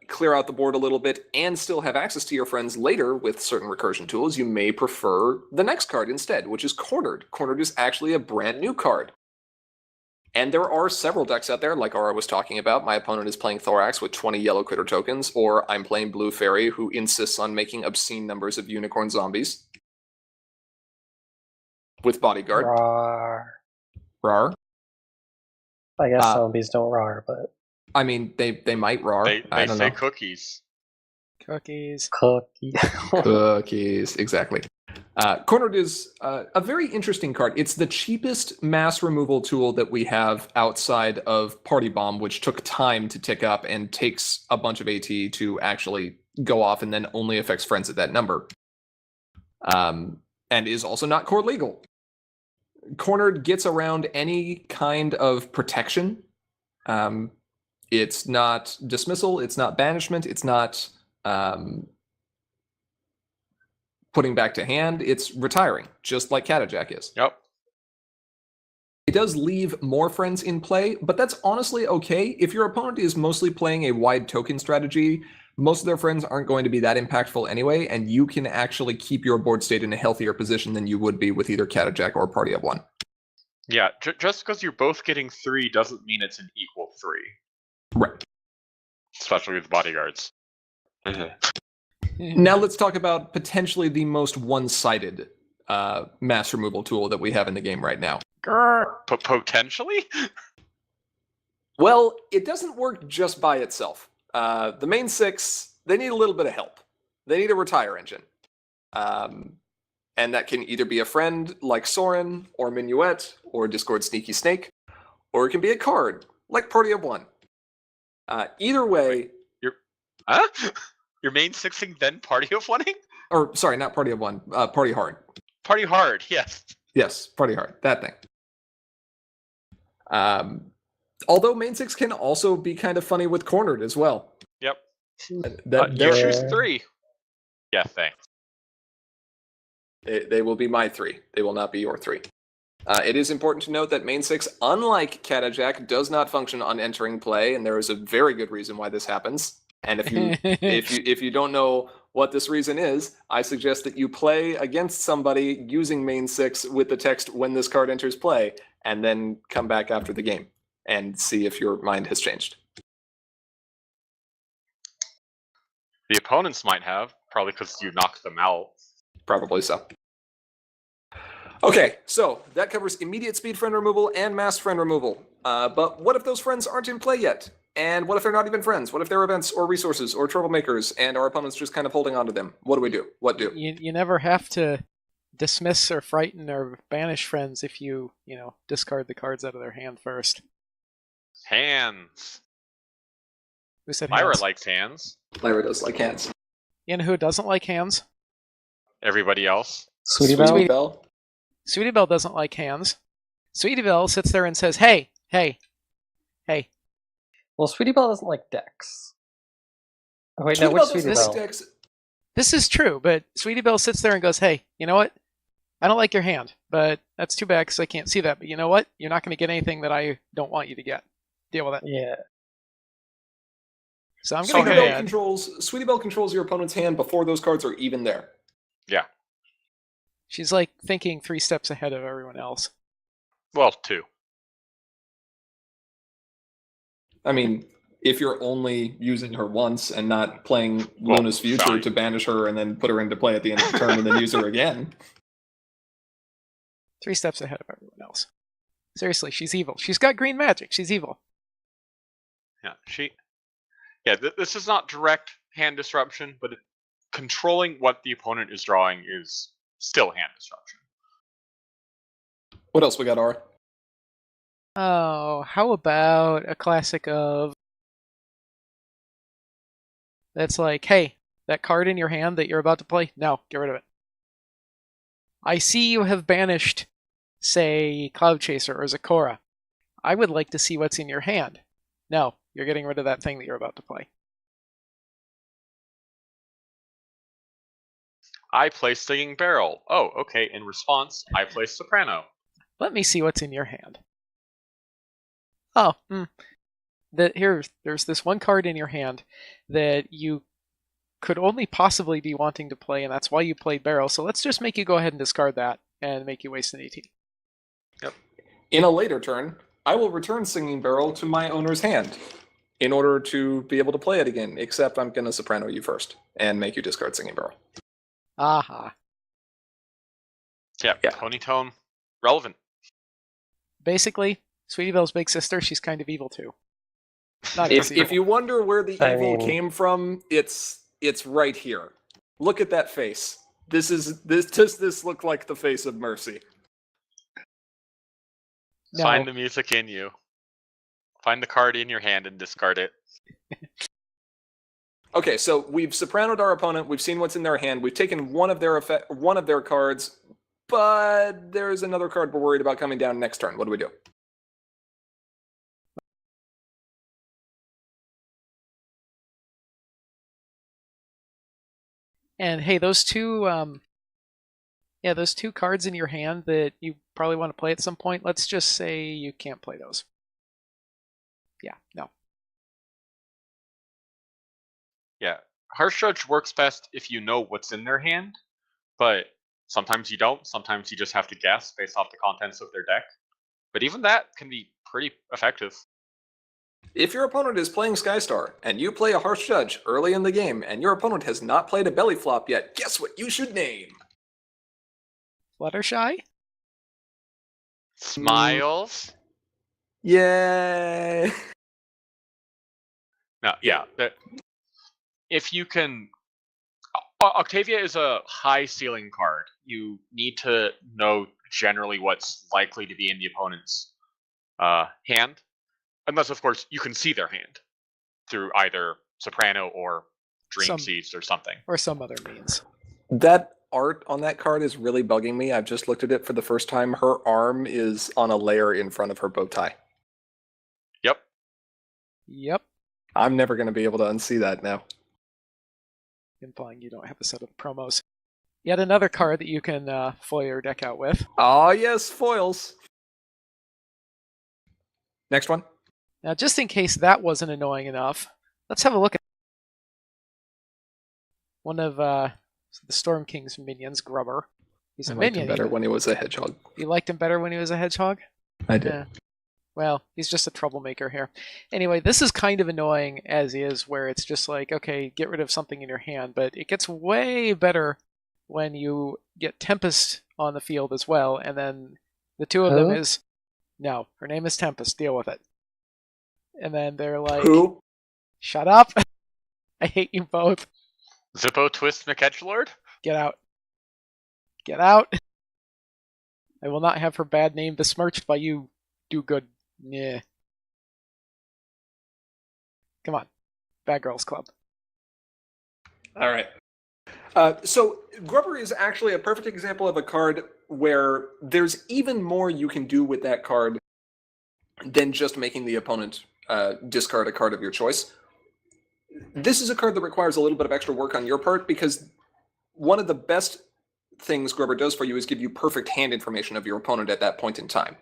clear out the board a little bit and still have access to your friends later with certain recursion tools, you may prefer the next card instead, which is Cornered. Cornered is actually a brand new card. And there are several decks out there, like Aura was talking about. My opponent is playing Thorax with 20 yellow critter tokens, or I'm playing Blue Fairy, who insists on making obscene numbers of unicorn zombies with Bodyguard. Rawr. Rar. I guess Uh, zombies don't rawr, but I mean, they might rar. They I don't say know. cookies. Cookies. cookie. Cookies, exactly. Cornered is a very interesting card. It's the cheapest mass removal tool that we have outside of Party Bomb, which took time to tick up and takes a bunch of AT to actually go off and then only affects friends at that number. And is also not core legal. Cornered gets around any kind of protection. It's not dismissal, it's not banishment, it's not putting back to hand, it's retiring, just like Catajack is. Yep. It does leave more friends in play, but that's honestly okay. If your opponent is mostly playing a wide token strategy, most of their friends aren't going to be that impactful anyway, and you can actually keep your board state in a healthier position than you would be with either Catajack or Party of One. Yeah, just because you're both getting 3 doesn't mean it's an equal 3. Right. Especially with bodyguards. Now let's talk about potentially the most one-sided mass removal tool that we have in the game right now. Potentially? Well, it doesn't work just by itself. The main 6, they need a little bit of help. They need a retire engine. And that can either be a friend like Soren, or Minuet, or Discord Sneaky Snake, or it can be a card like Party of One. Either way, Huh? Your main sixing, then Party of Oneing? or sorry, not Party of One, Party Hard. Party Hard, yes. Yes, Party Hard, that thing. Although main six can also be kind of funny with Cornered as well. Yep. That You they're- choose 3. Yeah, thanks. They will be my 3. They will not be your 3. It is important to note that main 6, unlike Catajack, does not function on entering play, and there is a very good reason why this happens. And if you don't know what this reason is, I suggest that you play against somebody using main 6 with the text "when this card enters play," and then come back after the game and see if your mind has changed. The opponents might have, probably because you knocked them out. Probably so. Okay, so that covers immediate speed friend removal and mass friend removal. But what if those friends aren't in play yet? And what if they're not even friends? What if they're events or resources or troublemakers and our opponent's just kind of holding on to them? What do we do? What do? You never have to dismiss or frighten or banish friends if you discard the cards out of their hand first. Hands. Who said Lyra hands? likes hands. Lyra does like hands. You know who doesn't like hands? Everybody else. Sweetie Belle? Belle? Sweetie Belle doesn't like hands. Sweetie Belle sits there and says, "Hey, hey, hey." Well, Sweetie Belle doesn't like decks. Oh, wait, no, Sweetie which Belle Sweetie doesn't Belle? like decks. This is true, but Sweetie Belle sits there and goes, "Hey, you know what? I don't like your hand, but that's too bad because I can't see that. But you know what? You're not going to get anything that I don't want you to get. Deal with it." Yeah. So I'm So going to Sweetie go hey. Belle ahead. Sweetie Belle controls your opponent's hand before those cards are even there. Yeah. She's like thinking 3 steps ahead of everyone else. Well, 2. I mean, if you're only using her once and not playing Well, Luna's Future fine. to banish her and then put her into play at the end of the turn and then use her again. 3 steps ahead of everyone else. Seriously, she's evil. She's got green magic. She's evil. Yeah, this is not direct hand disruption, but controlling what the opponent is drawing is still hand disruption. What else we got, Aura? Oh, how about a classic of... That's like, hey, that card in your hand that you're about to play? No, get rid of it. I see you have banished, say, Cloud Chaser or Zakora. I would like to see what's in your hand. No, you're getting rid of that thing that you're about to play. I play Stinging Barrel. Oh, okay. In response, I play Soprano. Let me see what's in your hand. Oh, there's this one card in your hand that you could only possibly be wanting to play, and that's why you played Barrel. So let's just make you go ahead and discard that and make you waste an AT. In a later turn, I will return Singing Barrel to my owner's hand in order to be able to play it again, except I'm going to Soprano you first and make you discard Singing Barrel. Aha. Yeah, Yeah. Ponytone. Relevant. Basically, Sweetie Belle's big sister, she's kind of evil too. Not If, as evil. if you wonder where the I evil mean- came from, it's right here. Look at that face. Does this look like the face of Mercy? No. Find the music in you. Find the card in your hand and discard it. Okay, so we've sopranoed our opponent. We've seen what's in their hand. We've taken one of their cards, but there's another card we're worried about coming down next turn. What do we do? And hey, those two cards in your hand that you probably want to play at some point, let's just say you can't play those. Yeah, no. Yeah. Harsh Judge works best if you know what's in their hand, but sometimes you don't. Sometimes you just have to guess based off the contents of their deck. But even that can be pretty effective. If your opponent is playing Skystar and you play a Harsh Judge early in the game and your opponent has not played a belly flop yet, guess what you should name? Fluttershy? Smiles. Yay! No, yeah. If you can, Octavia is a high ceiling card. You need to know generally what's likely to be in the opponent's hand. Unless, of course, you can see their hand through either Soprano or Dream Some- Seeds or something. Or some other means. That art on that card is really bugging me. I've just looked at it for the first time. Her arm is on a layer in front of her bow tie. Yep. Yep. I'm never going to be able to unsee that now. Implying you don't have a set of promos. Yet another card that you can foil your deck out with. Oh, yes, foils. Next one. Now, just in case that wasn't annoying enough, let's have a look at one of the Storm King's minions, Grubber. He's I a liked him minion. better when he was a hedgehog. You liked him better when he was a hedgehog? I did. Yeah. Well, he's just a troublemaker here. Anyway, this is kind of annoying as is, where it's just like, okay, get rid of something in your hand, but it gets way better when you get Tempest on the field as well, and then the two of them Who? is... No, her name is Tempest, deal with it. And then they're like, Who? shut up! I hate you both. Zippo Twist McEdgelord? Get out. Get out! I will not have her bad name besmirched by you, do good. Yeah. Come on. Bad Girls Club. All right. So Grubber is actually a perfect example of a card where there's even more you can do with that card than just making the opponent discard a card of your choice. This is a card that requires a little bit of extra work on your part because one of the best things Grubber does for you is give you perfect hand information of your opponent at that point in time.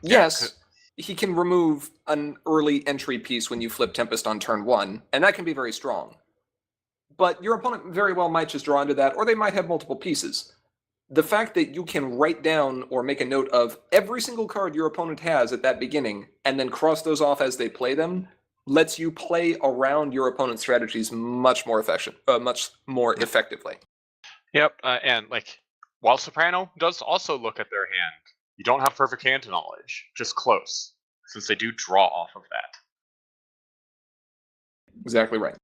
Yes, he can remove an early entry piece when you flip Tempest on turn 1, and that can be very strong. But your opponent very well might just draw into that, or they might have multiple pieces. The fact that you can write down or make a note of every single card your opponent has at that beginning, and then cross those off as they play them, lets you play around your opponent's strategies much more effectively. Yep, and like, while Soprano does also look at their hand, you don't have perfect hand knowledge, just close, since they do draw off of that. Exactly right.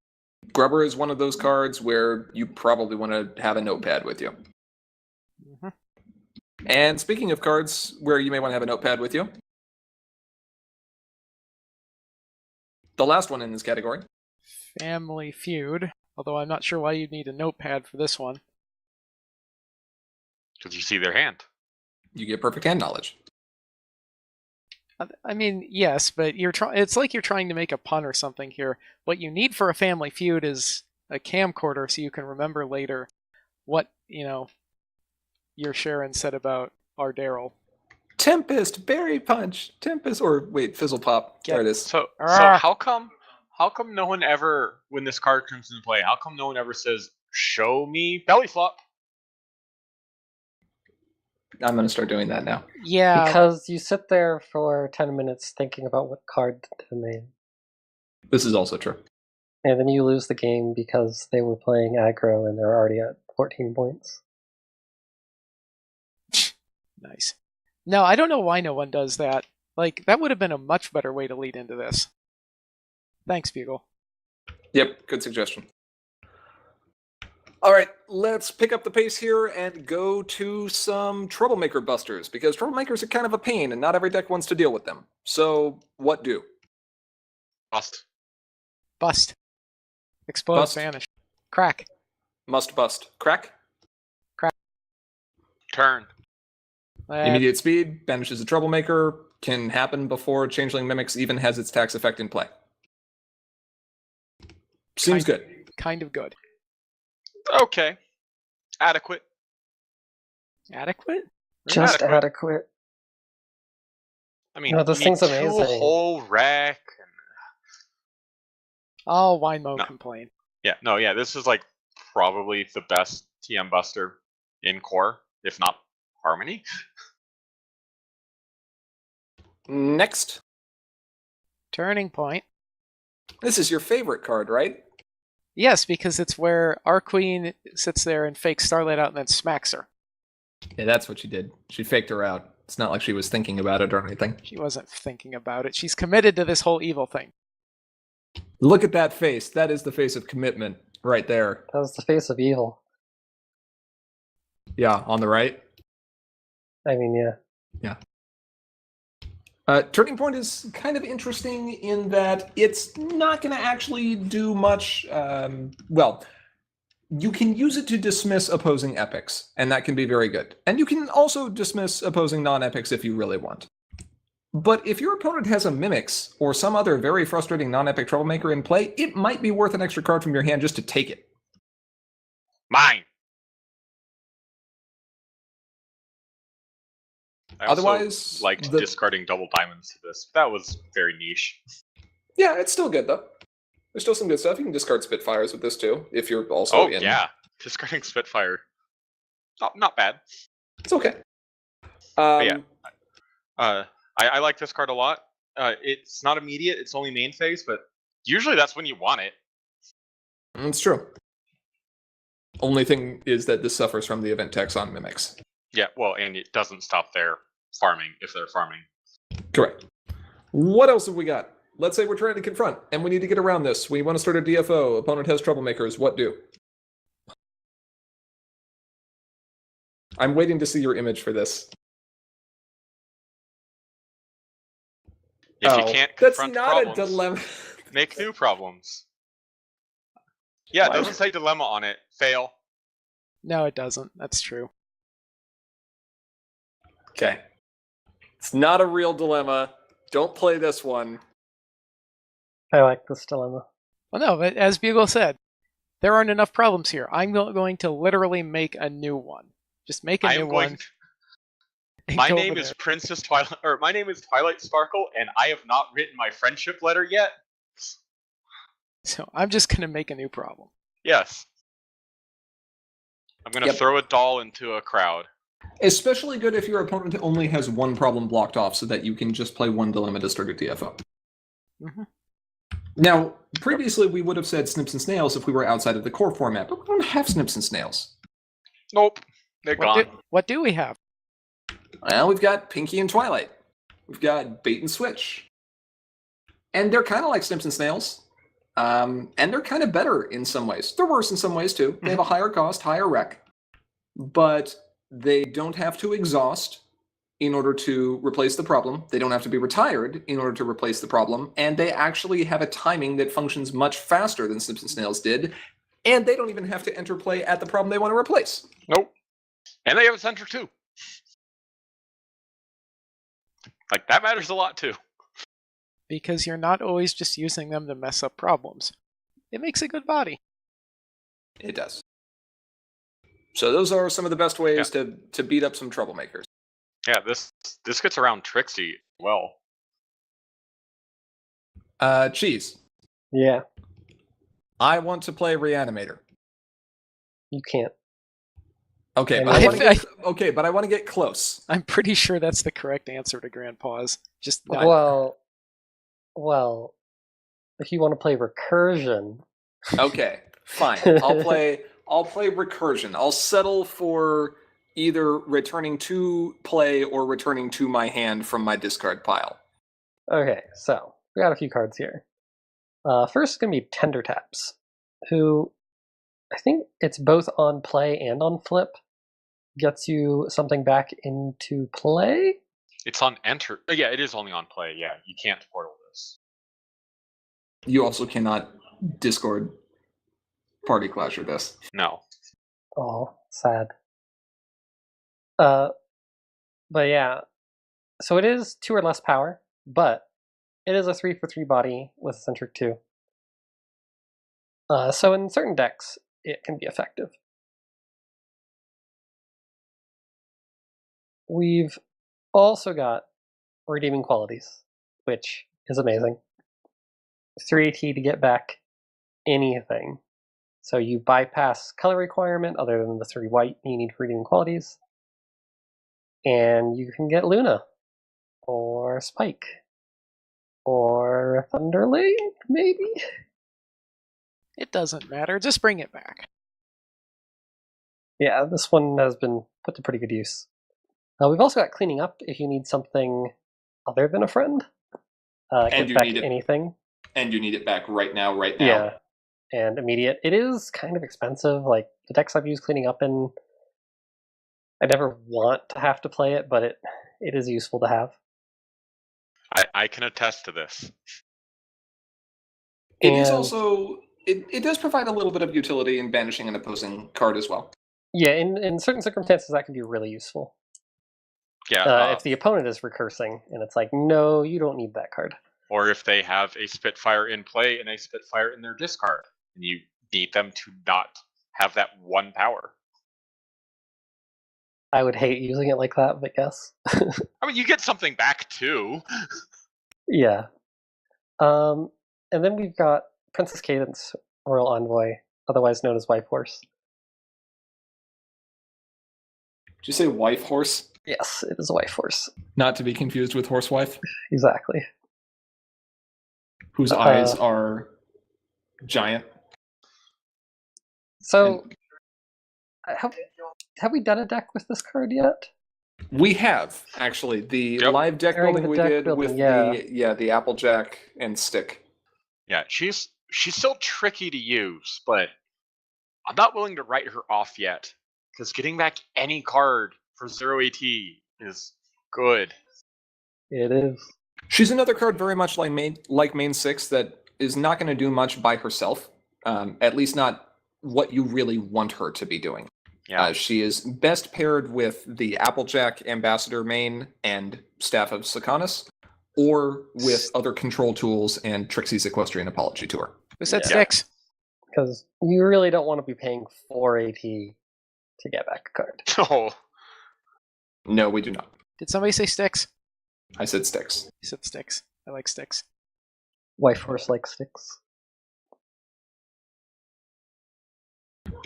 Grubber is one of those cards where you probably want to have a notepad with you. Mhm. And speaking of cards where you may want to have a notepad with you, the last one in this category. Family Feud. Although I'm not sure why you'd need a notepad for this one. Because you see their hand. You get perfect hand knowledge. I mean, yes, but it's like you're trying to make a pun or something here. What you need for a Family Feud is a camcorder so you can remember later what, your Sharon said about our Daryl. Tempest, Berry Punch, Tempest, or wait, Fizzle Pop. There it is. So Ah. how come no one ever, when this card comes into play, how come no one ever says, show me belly flop? I'm going to start doing that now. Yeah, Because you sit there for 10 minutes thinking about what card to name. This is also true. And then you lose the game because they were playing aggro and they're already at 14 points. nice. No, I don't know why no one does that. Like, that would have been a much better way to lead into this. Thanks, Bugle. Yep, good suggestion. All right, let's pick up the pace here and go to some Troublemaker Busters, because Troublemakers are kind of a pain, and not every deck wants to deal with them. So, what do? Bust. Bust. Explode, Bust. vanish. Crack. Must bust. Crack. Turn. Immediate speed, banishes a Troublemaker, can happen before Changeling Mimics even has its tax effect in play. Seems good. Kind of good. Okay. Adequate. Adequate? Just Adequate. adequate. I mean, No, this you thing's need amazing. Two whole rack. Oh, Wine-Mo No. complain. Yeah, this is like probably the best TM Buster in core, if not Harmony. Next. Turning Point. This is your favorite card, right? Yes, because it's where our queen sits there and fakes Starlight out and then smacks her. Yeah, that's what she did. She faked her out. It's not like she was thinking about it or anything. She wasn't thinking about it. She's committed to this whole evil thing. Look at that face. That is the face of commitment right there. That was the face of evil. Yeah, on the right. I mean, yeah. Turning Point is kind of interesting in that it's not going to actually do much. Well, you can use it to dismiss opposing epics, and that can be very good. And you can also dismiss opposing non-epics if you really want. But if your opponent has a Mimics or some other very frustrating non-epic troublemaker in play, it might be worth an extra card from your hand just to take it. Mine. I also Otherwise, liked the- discarding double diamonds to this. That was very niche. Yeah, it's still good though. There's still some good stuff. You can discard Spitfires with this too, if you're also Oh in. yeah, discarding Spitfire. Not bad. It's okay. Yeah. I like this card a lot. It's not immediate; it's only main phase, but usually that's when you want it. It's true. Only thing is that this suffers from the event tax on Mimics. Yeah, well, and it doesn't stop their farming if they're farming. Correct. What else have we got? Let's say we're trying to confront, and we need to get around this. We want to start a DFO. Opponent has troublemakers. What do? I'm waiting to see your image for this. If you can't that's confront not problems, a dilemma. make new problems. Yeah, it Why? doesn't say dilemma on it. Fail. No, it doesn't. That's true. Okay. It's not a real dilemma. Don't play this one. I like this dilemma. Well, no, but as Bugle said, there aren't enough problems here. I'm going to literally make a new one. Just make a I new am going. one. and My go name over is there. Princess Twilight, or my name is Twilight Sparkle, and I have not written my friendship letter yet. So I'm just going to make a new problem. Yes. I'm gonna Yep. throw a doll into a crowd. Especially good if your opponent only has one problem blocked off so that you can just play one dilemma to start a DFO. Mhm. Now, previously we would have said Snips and Snails if we were outside of the core format, but we don't have Snips and Snails. Nope. They're gone. What do we have? Well, we've got Pinky and Twilight. We've got Bait and Switch. And they're kind of like Snips and Snails. And they're kind of better in some ways. They're worse in some ways too. They have a higher cost, higher rec. But they don't have to exhaust in order to replace the problem. They don't have to be retired in order to replace the problem. And they actually have a timing that functions much faster than Snips and Snails did. And they don't even have to enter play at the problem they want to replace. Nope. And they have a center too. Like, that matters a lot too. Because you're not always just using them to mess up problems. It makes a good body. It does. So those are some of the best ways to beat up some troublemakers. Yeah, this gets around Trixie well. Cheese. Yeah, I want to play Reanimator. you can't. Okay, And but I want to I- get, okay, but I want to get close. I'm pretty sure that's the correct answer to Grand Pause. Just not. Well, if you want to play recursion, Okay, fine. I'll play Recursion. I'll settle for either returning to play or returning to my hand from my discard pile. okay, so we got a few cards here. First is going to be Tender Taps, who I think it's both on play and on flip. Gets you something back into play. It's on enter. Yeah, it is only on play. Yeah, you can't portal this. You also cannot discord Party Clasher this. No. Oh, sad. But yeah, so it is 2 or less power, but it is a 3/3 body with Centric 2. So in certain decks, it can be effective. We've also got Redeeming Qualities, which is amazing. 3 AT to get back anything. So you bypass color requirement other than the 3 white you need for Redeeming Qualities. And you can get Luna, or Spike, or Thunderlane, maybe? It doesn't matter. Just bring it back. Yeah, this one has been put to pretty good use. We've also got Cleaning Up if you need something other than a friend. And Get you back need it anything. And you need it back right now. Yeah, and immediate. It is kind of expensive. Like, the decks I've used Cleaning Up in, I never want to have to play it, but it is useful to have. I can attest to this. It is And- also it does provide a little bit of utility in banishing an opposing card as well. Yeah, in certain circumstances that can be really useful. Yeah. If the opponent is recursing, and it's like, no, you don't need that card. Or if they have a Spitfire in play and a Spitfire in their discard, and you need them to not have that one power. I would hate using it like that, but yes. I mean, you get something back too. Yeah. And then we've got Princess Cadence, Royal Envoy, otherwise known as Wife Horse. Did you say wife horse? Yes, it is a Wife Horse. Not to be confused with horsewife, Exactly. whose eyes are giant. So, have we done a deck with this card yet? We have actually the Yep. live deck During building the we deck did building, with yeah. the Applejack and Stick. Yeah, she's still tricky to use, but I'm not willing to write her off yet. Because getting back any card for 0 AT is good. It is. She's another card very much like main 6 that is not going to do much by herself. At least not what you really want her to be doing. Yeah. She is best paired with the Applejack Ambassador main and Staff of Sakanis, or with other control tools and Trixie's Equestrian Apology Tour. Who said Yeah. sticks? Because you really don't want to be paying 4 AT to get back a card. Oh, No, we do not. Did somebody say sticks? I said Sticks. You said sticks. I like sticks. Wife Horse like sticks.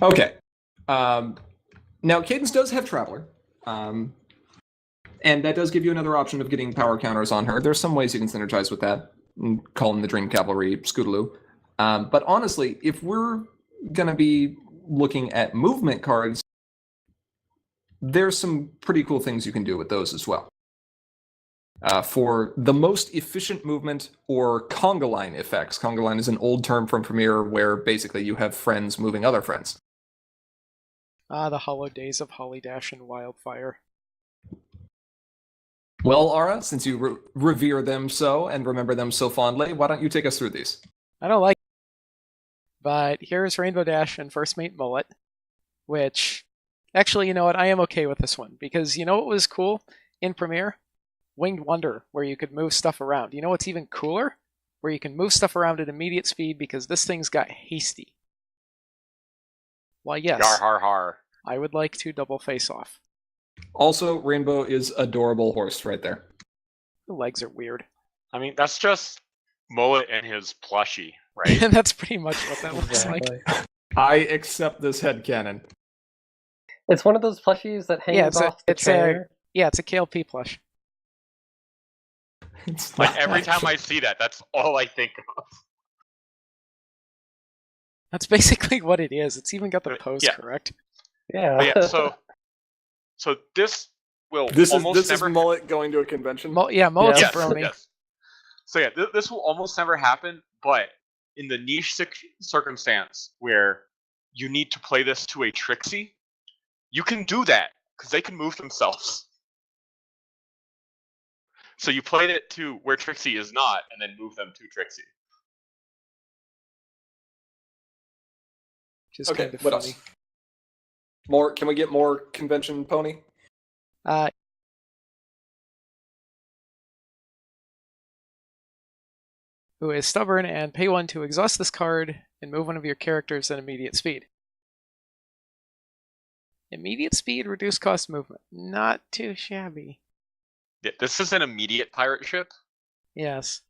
Okay. Now, Cadence does have Traveler. And that does give you another option of getting power counters on her. There's some ways you can synergize with that. Call them the Dream Cavalry, Scootaloo. But honestly, if we're going to be looking at movement cards, there's some pretty cool things you can do with those as well. For the most efficient movement or conga line effects. Conga line is an old term from Premiere where basically you have friends moving other friends. Ah, the hollow days of Holly Dash and Wildfire. Well, Ara, since you revere them so and remember them so fondly, why don't you take us through these? I don't like it. But here's Rainbow Dash and First Mate Mullet, which, actually, you know what, I am okay with this one, because you know what was cool in Premiere? Winged Wonder, where you could move stuff around. You know what's even cooler? Where you can move stuff around at immediate speed, because this thing's got hasty. Why, yes, yar har har. I would like to double face off. Also, Rainbow is adorable horse right there. The legs are weird. I mean, that's just Mullet and his plushie, right? And that's pretty much what that looks like. Exactly. I accept this headcanon. It's one of those plushies that hangs Yeah, it's a- off the it's a- chair. Yeah, it's a KLP plush. It's Like not every time I actually- see that, that's all I think of. That's basically what it is. It's even got the pose Yeah. correct. Yeah. But yeah, so this will This almost is never Mullet going to a convention. Mullet's Yes, a brony. Yes. So yeah, this will almost never happen, but in the niche circumstance where you need to play this to a Trixie, you can do that because they can move themselves. So you played it to where Trixie is not, and then move them to Trixie. Which is Okay, kind of what funny. else? More? Can we get more convention pony? Who is stubborn and pay 1 to exhaust this card and move one of your characters at immediate speed. Immediate speed, reduced cost movement. Not too shabby. Yeah, this is an immediate pirate ship Yes.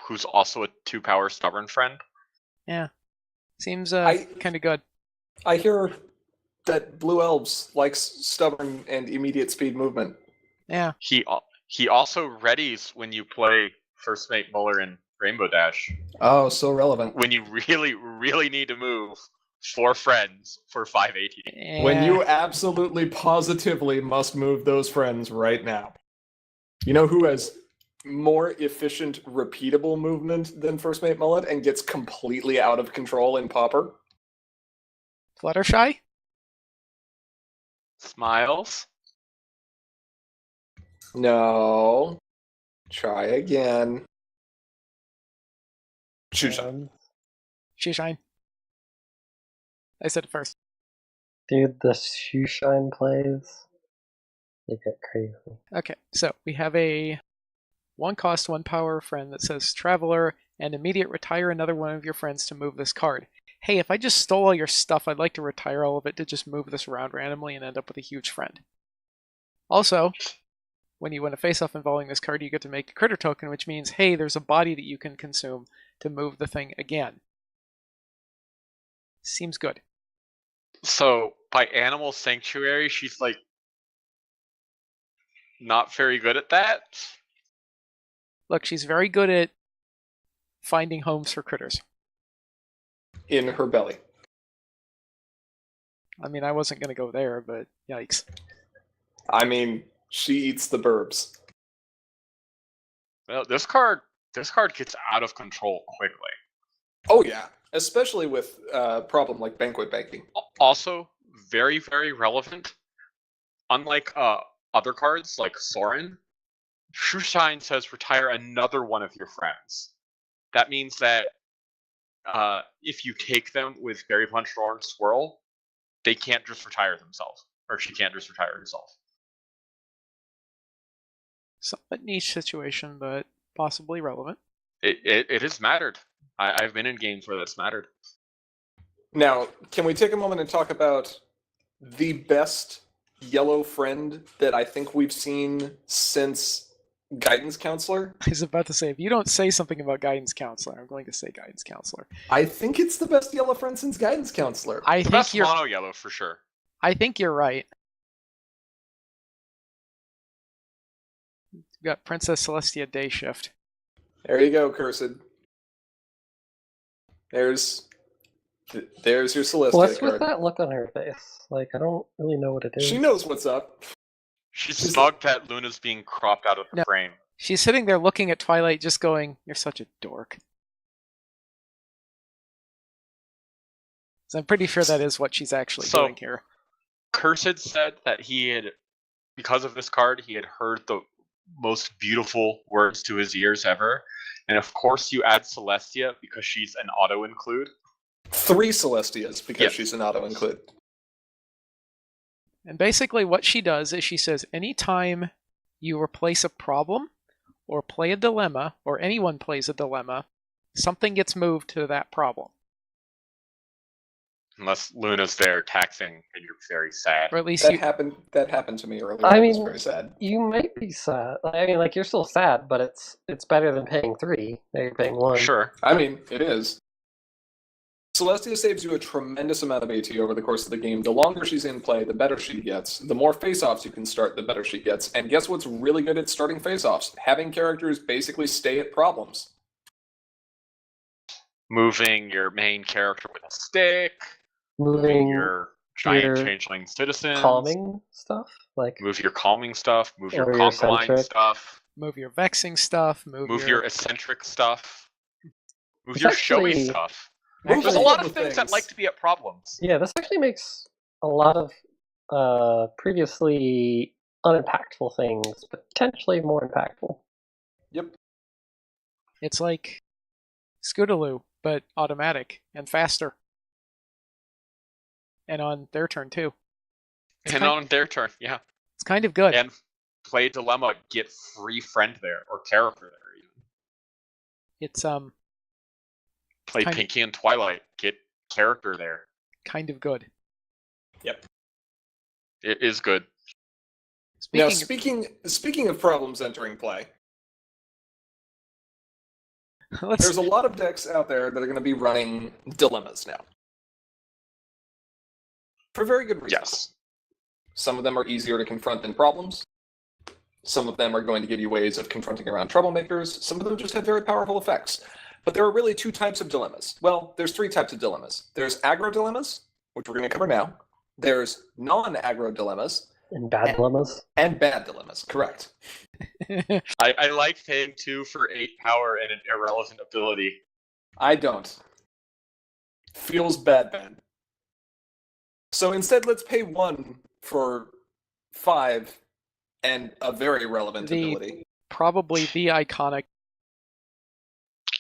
who's also a 2-power stubborn friend. Yeah. Seems I- kind of good. I hear that Blue Elves likes stubborn and immediate speed movement. Yeah. He also readies when you play First Mate Muller and Rainbow Dash. Oh, so relevant. When you really, really need to move 4 friends for 580. When Eh, you absolutely positively must move those friends right now. You know who has more efficient, repeatable movement than First Mate Mullet and gets completely out of control in Pauper? Fluttershy? Smiles. No. Try again. Shushan. Shishine. I said it first. Dude, the Shoeshine plays. They get crazy. Okay, so we have a 1 cost, 1 power friend that says Traveler, and immediate retire another one of your friends to move this card. Hey, if I just stole all your stuff, I'd like to retire all of it to just move this around randomly and end up with a huge friend. Also, when you win a face-off involving this card, you get to make a critter token, which means, hey, there's a body that you can consume to move the thing again. Seems good. So by Animal Sanctuary, she's like not very good at that. Look, she's very good at finding homes for critters. In her belly. I mean, I wasn't going to go there, but yikes. I mean, she eats the burbs. Well, this card gets out of control quickly. Oh yeah, especially with a problem like banquet banking. Also, very, very relevant. Unlike other cards like Sorin, Shushan says retire another one of your friends. That means that if you take them with Berry Punch or Swirl, they can't just retire themselves, or she can't just retire herself. Somewhat niche situation, but possibly relevant. It has mattered. I've been in games where that's mattered. Now, can we take a moment and talk about the best yellow friend that I think we've seen since Guidance Counselor? I was about to say, if you don't say something about Guidance Counselor, I'm going to say Guidance Counselor. I think it's the best yellow friend since Guidance Counselor. I The think best you're. mono yellow for sure. I think you're right. We've got Princess Celestia Day Shift. There you go, Cursed. There's your Celestia What's card. with that look on her face? Like, I don't really know what it is. She knows what's up. She's She's smug that Luna's being cropped out of the No. frame. She's sitting there looking at Twilight, just going, "You're such a dork." So I'm pretty sure that is what she's actually So- doing here. Cursed said that he had, because of this card, he had heard the most beautiful words to his ears ever. And of course, you add Celestia because she's an auto include. 3 Celestias because Yes. she's an auto include. And basically what she does is she says, anytime you replace a problem or play a dilemma, or anyone plays a dilemma, something gets moved to that problem. Unless Luna's there taxing, and you're very sad. Or at least That you, happened to me earlier. I It was mean- very sad. You might be sad. I mean, like, you're still sad, but it's better than paying 3. Now you're paying 1. Sure. I mean, it is. Celestia saves you a tremendous amount of AT over the course of the game. The longer she's in play, the better she gets. The more face-offs you can start, the better she gets. And guess what's really good at starting face-offs? Having characters basically stay at problems. Moving your main character with a stick. Moving Moving your giant your changeling citizens. calming stuff, like Move your calming stuff. Move your Or your conga line eccentric. stuff. move your vexing stuff, Move your eccentric stuff. Move It's your showy actually- stuff. Move There's a all lot of of the things that things. like to be at problems. yeah. This actually makes a lot of previously unimpactful things potentially more impactful. Yep. It's like Scootaloo, but automatic and faster. And on their turn too. It's And kind- on their turn, yeah. It's kind of good. And play Dilemma, get free friend there, or character there even. It's Play kind of- Pinky and Twilight, get character there. kind of good. Yep. It is good. Now, Speaking speaking of problems entering play, let's there's a lot of decks out there that are going to be running dilemmas now. For very good reasons. Yes. Some of them are easier to confront than problems. Some of them are going to give you ways of confronting around troublemakers. Some of them just have very powerful effects. But there are really 2 types of dilemmas. Well, there's 3 types of dilemmas. There's aggro dilemmas, which we're going to cover now. There's non-aggro dilemmas, And bad dilemmas. and bad dilemmas. Correct. I like paying 2 for 8 power and an irrelevant ability. I don't. Feels bad. So instead, let's pay 1 for 5 and a very relevant The- ability. probably the iconic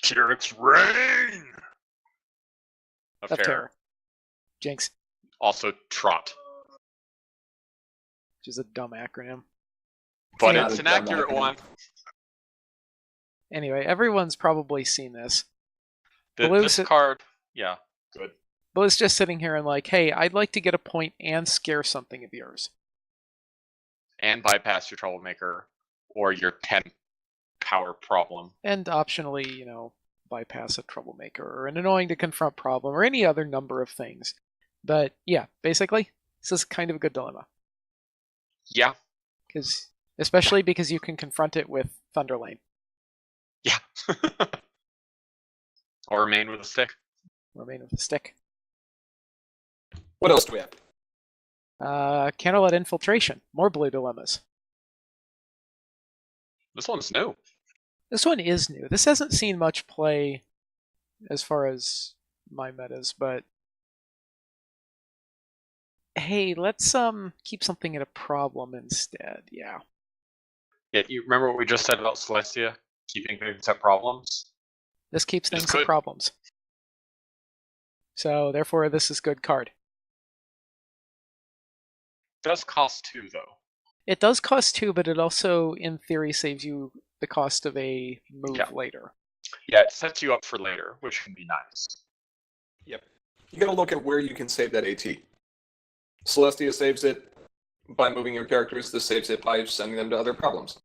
Tyric's reign of of terror. terror. Jinx, Also Trot. which is a dumb acronym. But Not it's a an dumb accurate acronym. one. Anyway, everyone's probably seen this. This card, yeah, good. Blue's just sitting here and like, hey, I'd like to get a point and scare something of yours. And bypass your Troublemaker or your 10 power problem. And optionally, bypass a troublemaker or an annoying to confront problem or any other number of things. But yeah, basically, this is kind of a good dilemma. Yeah, Especially because you can confront it with Thunderlane. yeah. Or remain with a stick. Remain with a stick. What else do we have? Candlelit Infiltration. More blue dilemmas. This one's new. This one is new. This hasn't seen much play as far as my metas, but hey, let's keep something at a problem instead. Yeah. Yeah, you remember what we just said about Celestia? Keeping things at problems? This keeps It's things at good. problems. So therefore this is good card. Does cost 2, though. It does cost 2, but it also, in theory, saves you the cost of a move Yeah. later. Yeah, it sets you up for later, which can be nice. Yep. You gotta look at where you can save that AT. Celestia saves it by moving your characters. This saves it by sending them to other problems.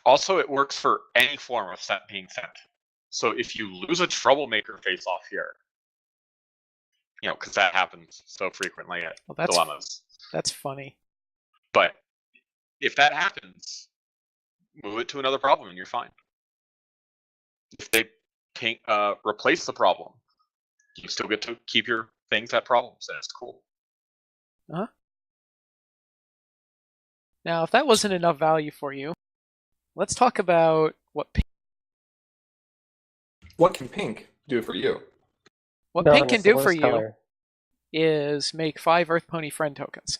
Also, it works for any form of set being sent. So if you lose a Troublemaker face-off here, because that happens so frequently at Well, dilemmas. that's funny. But if that happens, move it to another problem and you're fine. If they can't replace the problem, you still get to keep your things at problems. That's cool. Now, if that wasn't enough value for you, let's talk about what What can pink do for you? Pink can it's the do for worst you color. is make 5 Earth Pony friend tokens.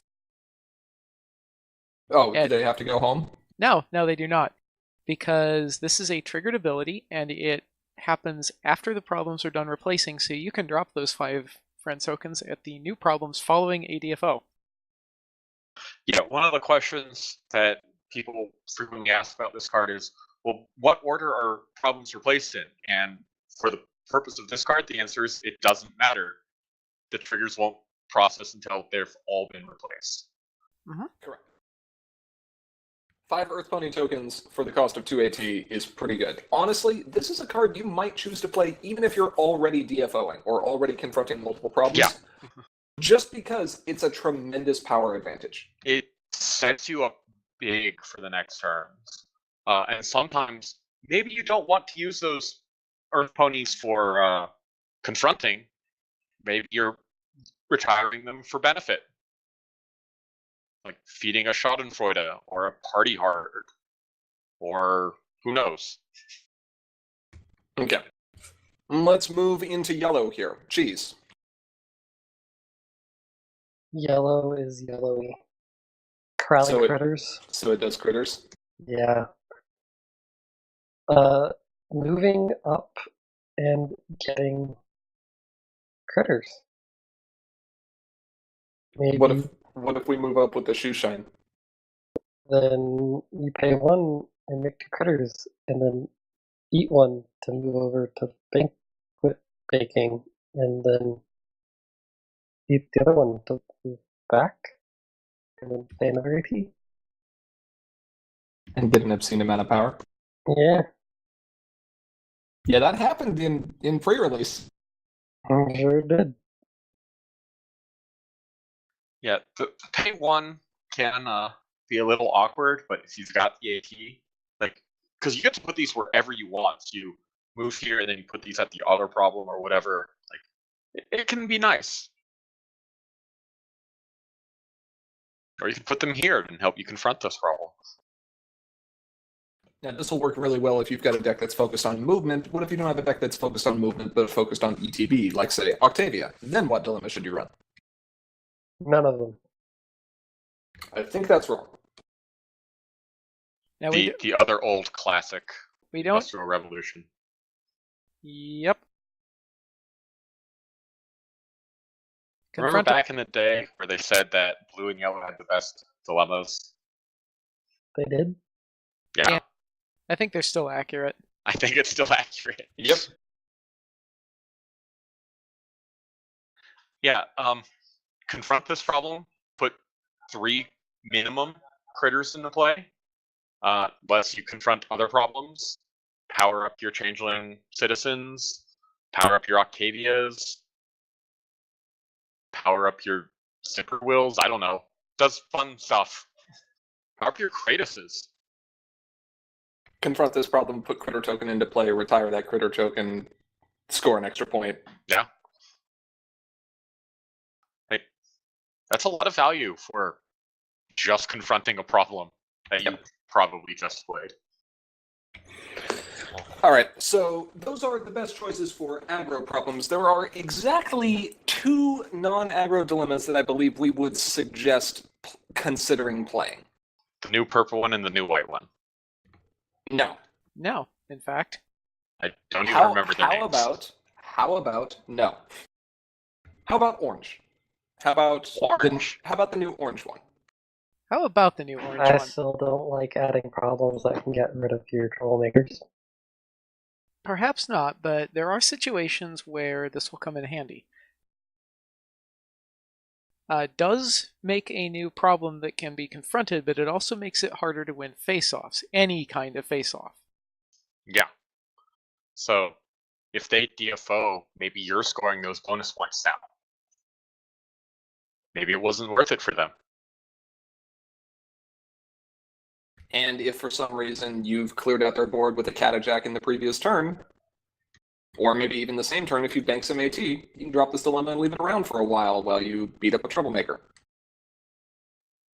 Oh, Ed. do they have to go home? No, they do not. Because this is a triggered ability, and it happens after the problems are done replacing, so you can drop those 5 friend tokens at the new problems following ADFO. Yeah, one of the questions that people frequently ask about this card is, well, what order are problems replaced in? And for the purpose of this card, the answer is it doesn't matter. The triggers won't process until they've all been replaced. Correct. 5 Earth Pony tokens for the cost of 2 AT is pretty good. Honestly, this is a card you might choose to play even if you're already DFOing or already confronting multiple problems. Yeah. Just because it's a tremendous power advantage. It sets you up big for the next turns. And sometimes, maybe you don't want to use those Earth Ponies for confronting. Maybe you're retiring them for benefit. Like feeding a Schadenfreude or a Party Hard. Or who knows? Okay. Let's move into yellow here. Cheese. Yellow is yellowy. Crowley So it- critters. So it does critters. Yeah. Moving up and getting critters. Maybe What if we move up with the shoe shine? then you pay 1 and make 2 critters, and then eat 1 to move over to banquet baking, and then eat the other 1 to move back, and then pay another AP. And get an obscene amount of power. Yeah, Yeah, that happened in pre-release. sure did. Yeah, the pay 1 can be a little awkward, but if you've got the AT, because you get to put these wherever you want. So you move here and then you put these at the other problem or whatever. It can be nice. Or you can put them here and help you confront those problems. Now, this will work really well if you've got a deck that's focused on movement. What if you don't have a deck that's focused on movement but focused on ETB, like, say, Octavia? Then what dilemma should you run? None of them. I think that's wrong. Now The other old classic we don't. Industrial Revolution. Yep. Remember Confront back in the day where they said that blue and yellow had the best dilemmas? They did. Yeah, Yeah. I think they're still accurate. I think it's still accurate. Yep. Yeah, confront this problem, put 3 minimum critters into play, lets you confront other problems, power up your changeling citizens, power up your Octavias, power up your Zipper Wills, I don't know. Does fun stuff. Power up your Kratoses. Confront this problem, put critter token into play, retire that critter token, score an extra point. Yeah. Like, that's a lot of value for just confronting a problem that you probably just played. All right, so those are the best choices for aggro problems. There are exactly 2 non-aggro dilemmas that I believe we would suggest considering playing. The new purple one and the new white one. No. No, in fact. I don't even remember their names. How about no? How about orange? How about Orange? How about the new orange one? How about the new orange I one? still don't like adding problems that can get rid of your troublemakers. Perhaps not, but there are situations where this will come in handy. Does make a new problem that can be confronted, but it also makes it harder to win face-offs. Any kind of face-off. Yeah. So, if they DFO, maybe you're scoring those bonus points now. Maybe it wasn't worth it for them. And if for some reason you've cleared out their board with a Catajack in the previous turn, or maybe even the same turn if you bank some AT, you can drop this dilemma and leave it around for a while you beat up a troublemaker.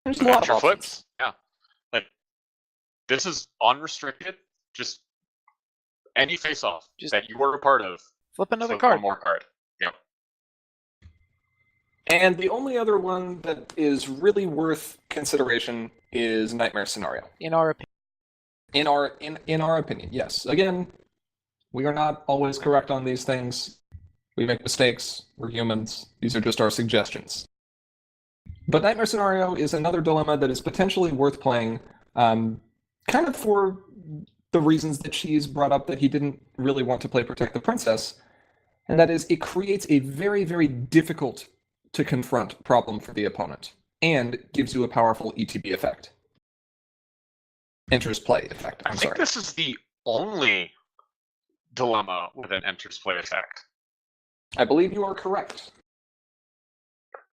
There's a lot of Extra options. flips. Yeah. Like, this is unrestricted. Just any face-off Just that you were a part of. Flip another Flip card. one more card. Yep. And the only other one that is really worth consideration is Nightmare Scenario. In our opinion. In our opinion, yes. Again, we are not always correct on these things. We make mistakes. We're humans. These are just our suggestions. But Nightmare Scenario is another dilemma that is potentially worth playing, kind of for the reasons that Cheese brought up that he didn't really want to play Protect the Princess, and that is it creates a very, very difficult to confront problem for the opponent, and gives you a powerful ETB effect. Enters play effect, I think this is the only dilemma with an enters play effect. I believe you are correct.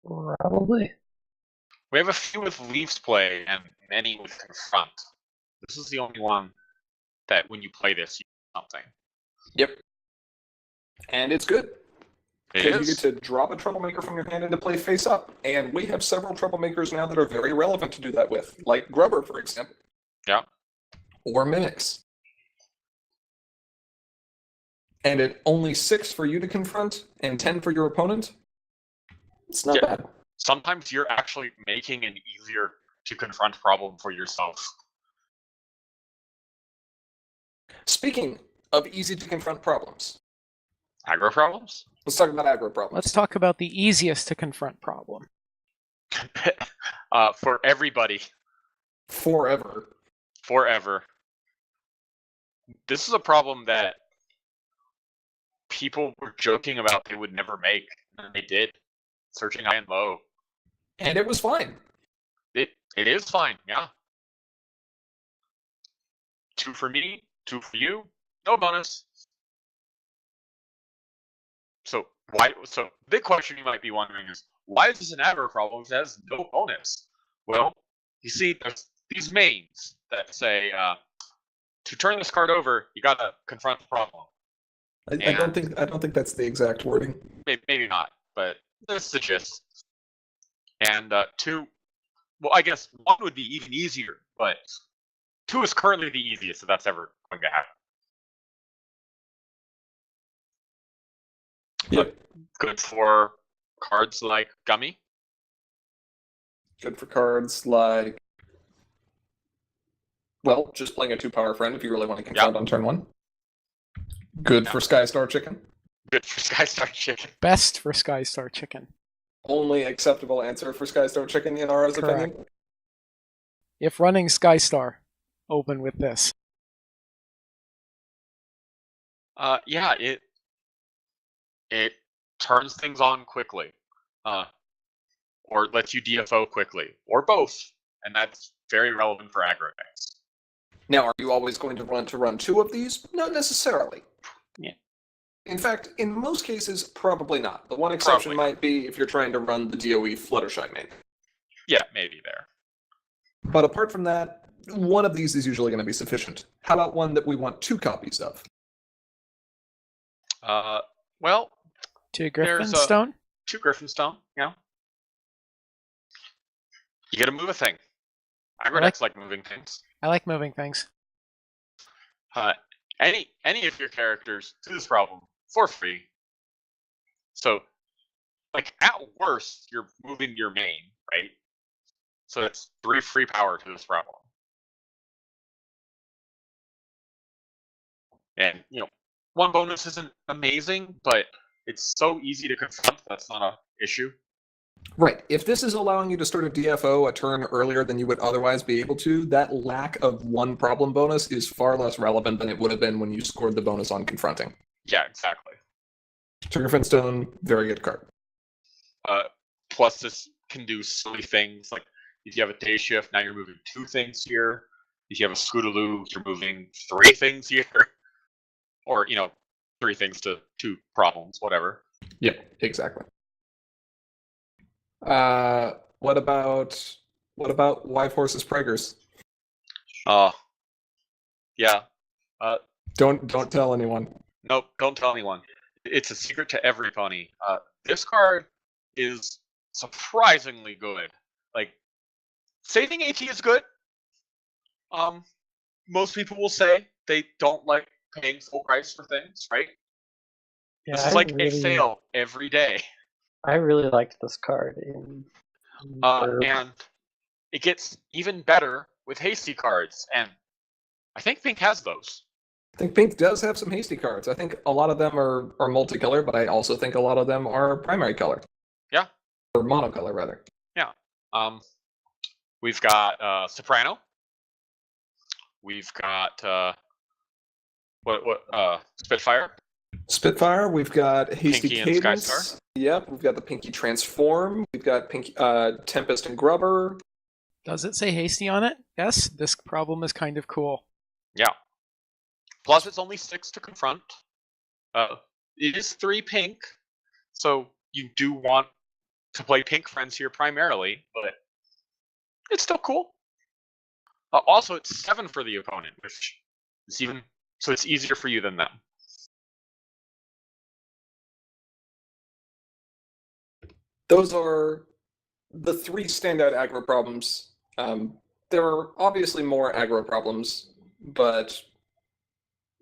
Probably. We have a few with Leafs play and many with confront. This is the only one that when you play this, you do something. Yep. And it's good. It Because you is. get to drop a troublemaker from your hand into play face up, and we have several troublemakers now that are very relevant to do that with, like Grubber, for example. Yeah. Or Mimics. And at only 6 for you to confront, and 10 for your opponent, it's not Yeah. bad. Sometimes you're actually making an easier to confront problem for yourself. Speaking of easy to confront problems, Aggro problems? let's talk about aggro problems. Let's talk about the easiest to confront problem. For everybody, Forever. forever. This is a problem that people were joking about they would never make, and they did. Searching high and low. And it was fine. It is fine, yeah. 2 for me, 2 for you, no bonus. So big question you might be wondering is, why is this an aggro problem if it has no bonus? Well, you see, there's these mains that say, to turn this card over, you gotta confront the problem. I don't think that's the exact wording. Maybe not, but that's the gist. And 2, well, I guess 1 would be even easier, but 2 is currently the easiest if that's ever going to happen. Yep. Good for cards like Gummy. Good for cards like Well, just playing a 2-power friend if you really want to confront on turn 1. Good for Skystar Chicken. Good for Skystar Chicken. Best for Skystar Chicken. Only acceptable answer for Skystar Chicken in Ara's Correct. opinion. If running Skystar, open with this. Yeah, it turns things on quickly, or lets you DFO quickly, or both, and that's very relevant for aggro decks. Now, are you always going to run 2 of these? Not necessarily. Yeah. In fact, in most cases, probably not. The one exception Probably. might be if you're trying to run the DOE Fluttershy main. Yeah, maybe there. But apart from that, one of these is usually going to be sufficient. How about one that we want 2 copies of? Well, To There's a- Griffinstone? 2 Griffinstone, yeah. You gotta move a thing. Aggro like- decks like moving things. I like moving things. Any of your characters do this problem for free. So, like, at worst, you're moving your main, right? So it's 3 free power to this problem. And, 1 bonus isn't amazing, but it's so easy to confront, that's not an issue. Right. If this is allowing you to start a DFO a turn earlier than you would otherwise be able to, that lack of 1 problem bonus is far less relevant than it would have been when you scored the bonus on confronting. Yeah, exactly. Trigger Finstone, very good card. Plus, this can do silly things, like if you have a day shift, now you're moving 2 things here. If you have a Scootaloo, you're moving 3 things here. Or, 3 things to 2 problems, whatever. Yeah, exactly. What about Wife Horses Preggers? Yeah. Don't tell anyone. Nope, don't tell anyone. It's a secret to every pony. This card is surprisingly good. Like, saving AT is good. Most people will say they don't like paying full price for things, right? Yeah, This is like a sale every day. I really liked this card in Burp. And it gets even better with hasty cards, and I think Pink has those. I think Pink does have some hasty cards. I think a lot of them are multicolor, but I also think a lot of them are primary color. Yeah. Or monocolor, rather. Yeah. We've got Soprano. We've got Spitfire. Spitfire, we've got Hasty Pinky and Cadence. Skystar. Yep, we've got the Pinky Transform. We've got Pinky, Tempest and Grubber. Does it say hasty on it? Yes, this problem is kind of cool. Yeah. Plus, it's only 6 to confront. It is 3 pink, so you do want to play pink friends here primarily, but it's still cool. Also, it's 7 for the opponent, which is even so it's easier for you than them. Those are the 3 standout aggro problems. There are obviously more aggro problems, but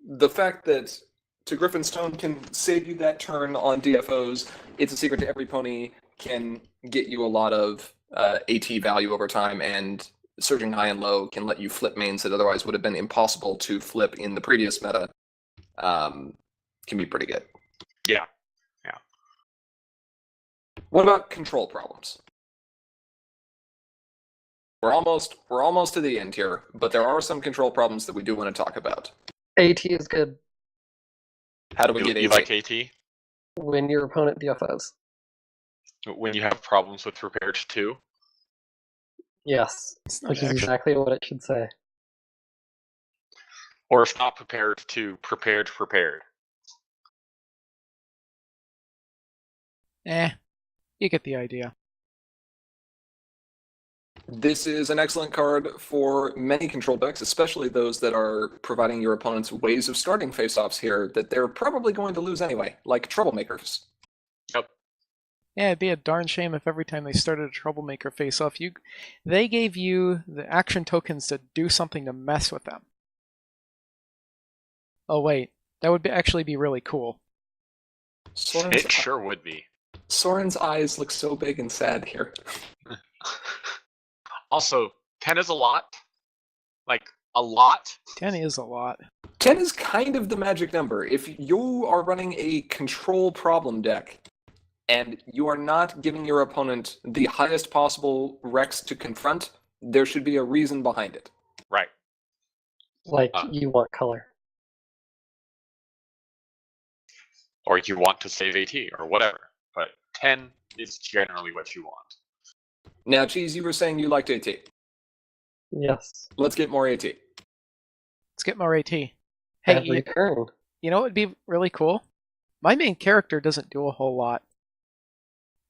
the fact that To Griffinstone can save you that turn on DFOs, It's a Secret to Every Pony can get you a lot of AT value over time, and Surging High and Low can let you flip mains that otherwise would have been impossible to flip in the previous meta. Can be pretty good. Yeah. What about control problems? We're almost to the end here, but there are some control problems that we do want to talk about. AT is good How do we You get AT? like AT? when your opponent DFOs. When you have problems with Prepared 2? Yes, It's not which is actually. exactly what it should say. Or if not Prepared 2, Prepared. You get the idea. This is an excellent card for many control decks, especially those that are providing your opponents ways of starting face-offs here that they're probably going to lose anyway, like Troublemakers. Yeah, it'd be a darn shame if every time they started a troublemaker face-off, they gave you the action tokens to do something to mess with them. Oh wait, that would actually be really cool. It sure would be. Soren's eyes look so big and sad here. Also, 10 is a lot. Like, a lot. 10 is a lot. 10 is kind of the magic number. If you are running a control problem deck and you are not giving your opponent the highest possible Rex to confront, there should be a reason behind it. Right. Like, you want color. Or you want to save AT or whatever. But 10 is generally what you want. Now, Cheese, you were saying you liked AT. Yes. Let's get more AT. Let's get more AT. Hey, Every turn. you know what would be really cool? My main character doesn't do a whole lot.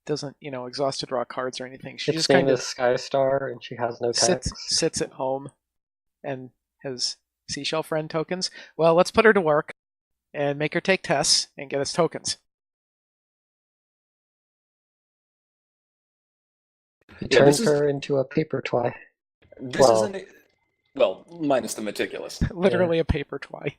Doesn't, exhausted draw cards or anything. She Its just name kind of is Skystar, and she has no tax. sits at home and has seashell friend tokens. Well, let's put her to work and make her take tests and get us tokens. He Yeah, turns this is- her into a paper twy. This Well- isn't. Well, minus the meticulous. Literally a paper twy.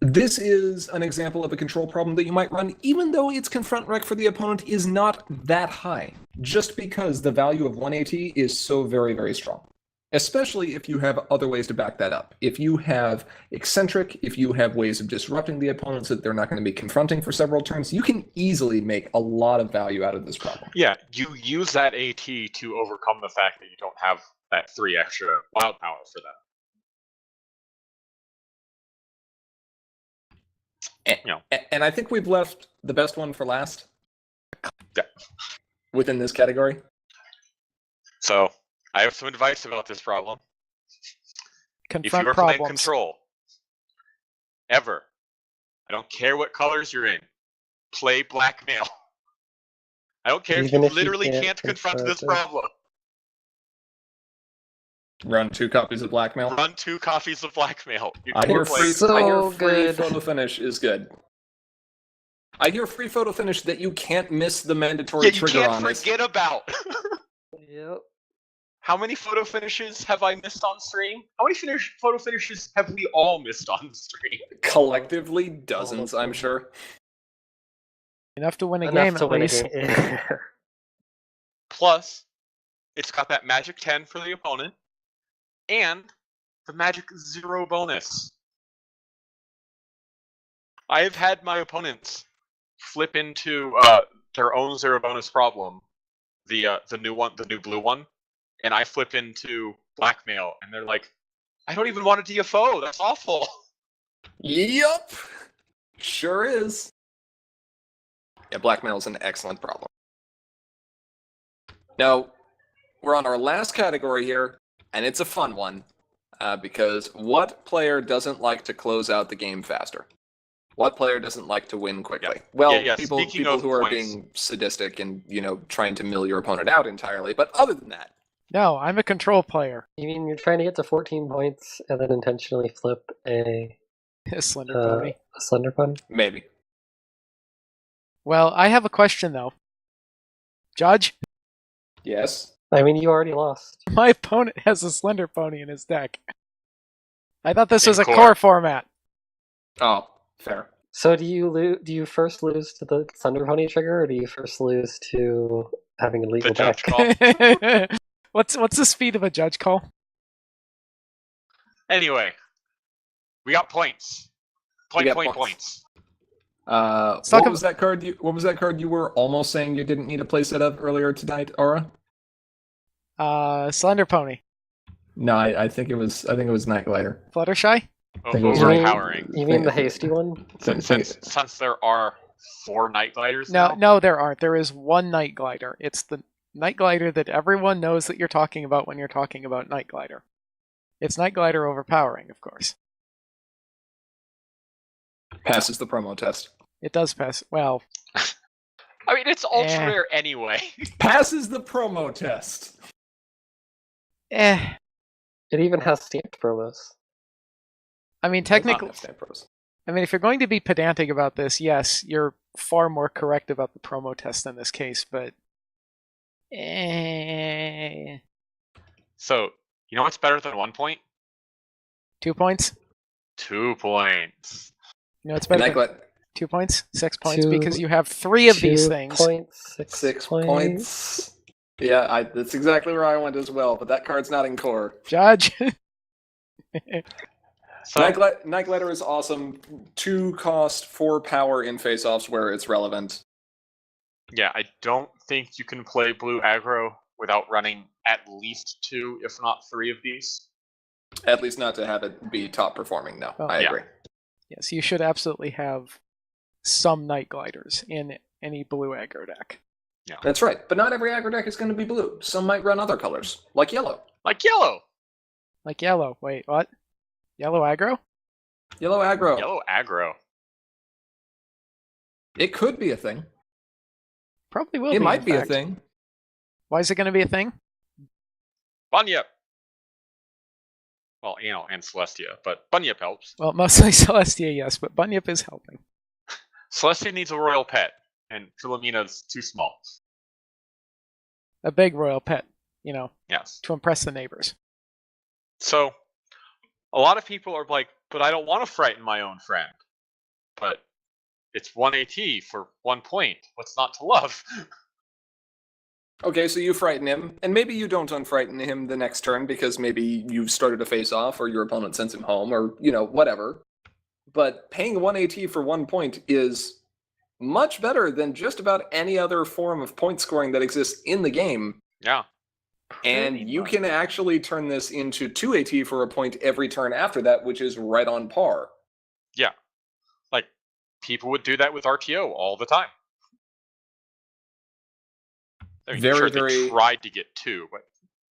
This is an example of a control problem that you might run, even though its confront rec for the opponent is not that high, just because the value of 1 AT is so very, very strong. Especially if you have other ways to back that up. If you have eccentric, if you have ways of disrupting the opponent so that they're not going to be confronting for several turns, you can easily make a lot of value out of this problem. Yeah, you use that AT to overcome the fact that you don't have that 3 extra wild power for them. And I think we've left the best one for last. Yeah. Within this category. So, I have some advice about this problem. If you Confront are playing problems. control, ever, I don't care what colors you're in, play blackmail. I don't care Even if if you you literally can't can't confront confront this it. problem. Run 2 copies of blackmail. Run 2 copies of blackmail. You I can hear play- free, So I hear free good. photo finish is good. I hear free photo finish that you can't miss the mandatory Yeah, you trigger can't on it. forget about. Yep. How many photo finishes have I missed on stream? How many photo finishes have we all missed on stream? Collectively, dozens, All of I'm them. sure. Enough to win a Enough game, to at win a least. game. Plus, it's got that magic 10 for the opponent, and the magic 0 bonus. I have had my opponents flip into their own 0 bonus problem, the new one, the new blue one, and I flip into blackmail, and they're like, "I don't even want a DFO. That's awful." Yup! Sure is. Yeah, blackmail is an excellent problem. Now, we're on our last category here, and it's a fun one, because what player doesn't like to close out the game faster? What player doesn't like to win quickly? Yeah. Well, Yeah, people speaking of who are points. being sadistic and, trying to mill your opponent out entirely. But other than that, No, I'm a control player. You mean you're trying to get to 14 points and then intentionally flip a Slender pony. slender pony? maybe. Well, I have a question though. Judge, Yes. I mean, you already lost. my opponent has a slender pony in his deck. I thought this was a In core. core format. Oh, fair. So do you first lose to the slender pony trigger, or do you first lose to having a legal The judge deck? call. What's the speed of a judge call? Anyway, we got points. We got Points. points. talk What ab- was that card? What was that card you were almost saying you didn't need a playset of earlier tonight, Aura? Slender pony. No, I think it was. I think it was Night Glider. Fluttershy? think it was Overpowering. You mean the hasty one? Since there are 4 Night Gliders No, now, no, there aren't. There is one Night Glider. It's the Night Glider that everyone knows that you're talking about when you're talking about Night Glider. It's Night Glider overpowering, of course. Passes the promo test. It does pass. Well, I mean, it's ultra Eh. rare anyway. Passes the promo test. eh. It even has stamped promos. I mean, Does not technically, have stamp pros. I mean, if you're going to be pedantic about this, yes, you're far more correct about the promo test in this case, but So, you know what's better than 1 point? 2 points. 2 points. You know, it's better Night than Glider. 2 points, 6 points, Two- because you have 3 of these 2 things. Points, 6 points. Yeah, that's exactly where I went as well. But that card's not in core. Judge, So Night Glider is awesome. 2 cost, 4 power in face-offs where it's relevant. yeah, I don't think you can play blue aggro without running at least 2, if not 3 of these. At least not to have it be top performing. No, Oh, I yeah. agree. Yes, you should absolutely have some Night Gliders in any blue aggro deck. That's right. But not every aggro deck is going to be blue. Some might run other colors, like yellow. Like yellow. Like yellow. Wait, what? Yellow aggro? Yellow aggro. Yellow aggro. It could be a thing. Probably will It be. might in be a fact. thing. Why is it going to be a thing? Bunyip. Well, and Celestia, but Bunyip helps. Well, mostly Celestia, yes, but Bunyip is helping. Celestia needs a royal pet, and Philomena's too small. A big royal pet, Yes. to impress the neighbors. So, a lot of people are like, but I don't want to frighten my own friend. But it's 1 AT for 1 point. What's not to love? Okay, so you frighten him, and maybe you don't unfrighten him the next turn because maybe you've started a face-off or your opponent sends him home or, whatever. But paying 1 AT for 1 point is much better than just about any other form of point scoring that exists in the game. Yeah. And you can actually turn this into 2 AT for a point every turn after that, which is right on par. Yeah. Like, people would do that with RTO all the time. I mean, Very, sure, very- they tried to get 2, but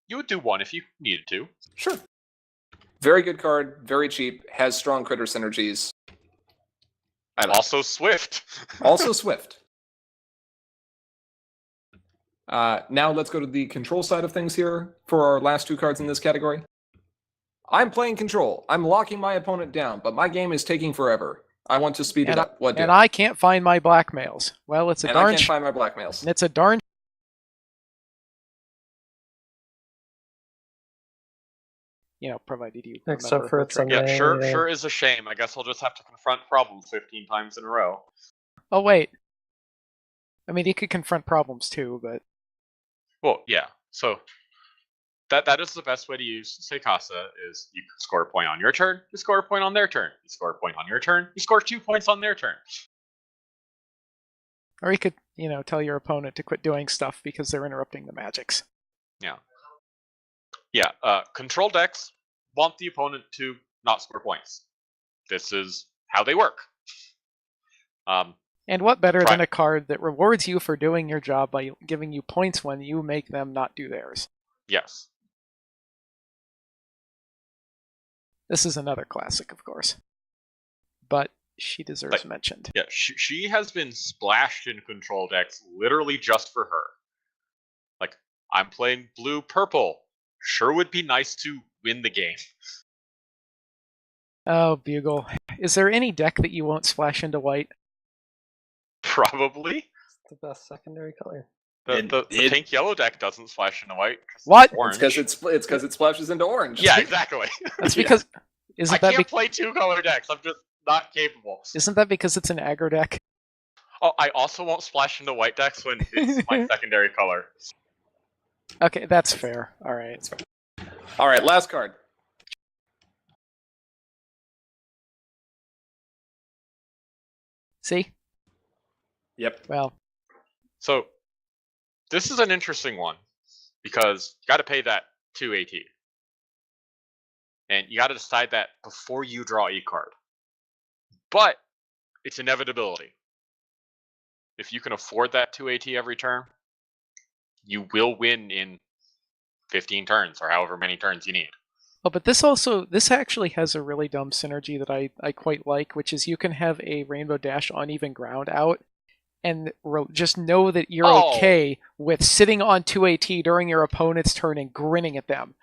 you would do 1 if you needed to. Sure. Very good card, very cheap, has strong critter synergies. I like Also Swift. Also Swift. Now let's go to the control side of things here for our last 2 cards in this category. I'm playing control. I'm locking my opponent down, but my game is taking forever. I want to speed it up. What do? And I can't find my blackmails. Well, it's a And I darn can't find my blackmails. it's a darn provided you Except remember for her it's trick. on Yeah, the- sure is a shame. I guess I'll just have to confront problems 15 times in a row. Oh wait. I mean, you could confront problems too, but Well, yeah. So that is the best way to use Seikasa is you score a point on your turn, you score a point on their turn, you score a point on your turn, you score 2 points on their turn. or you could, tell your opponent to quit doing stuff because they're interrupting the magics. Yeah, control decks want the opponent to not score points. This is how they work. And what better Right. than a card that rewards you for doing your job by giving you points when you make them not do theirs? Yes. This is another classic, of course. But she deserves Like- mentioned. Yeah, she has been splashed in control decks literally just for her. Like, I'm playing blue-purple. Sure would be nice to win the game. Oh, Bugle. Is there any deck that you won't splash into white? Probably. It's the best secondary color. The pink yellow deck doesn't splash into white. 'Cause it's What? Orange. It's because it splashes into orange. Yeah, exactly. That's Yeah. because I isn't that can't play 2 color decks. I'm just not capable. isn't that because it's an aggro deck? Oh, I also won't splash into white decks when it's my secondary color. Okay, that's fair. All right. All right, last card. See? Yep. Well, So, this is an interesting one because you got to pay that 2 AT. And you got to decide that before you draw a card. But it's inevitability. If you can afford that 2 AT every turn, you will win in 15 turns or however many turns you need. oh, but this actually has a really dumb synergy that I quite like, which is you can have a Rainbow Dash uneven ground out and just know that you're Oh. okay with sitting on 2 AT during your opponent's turn and grinning at them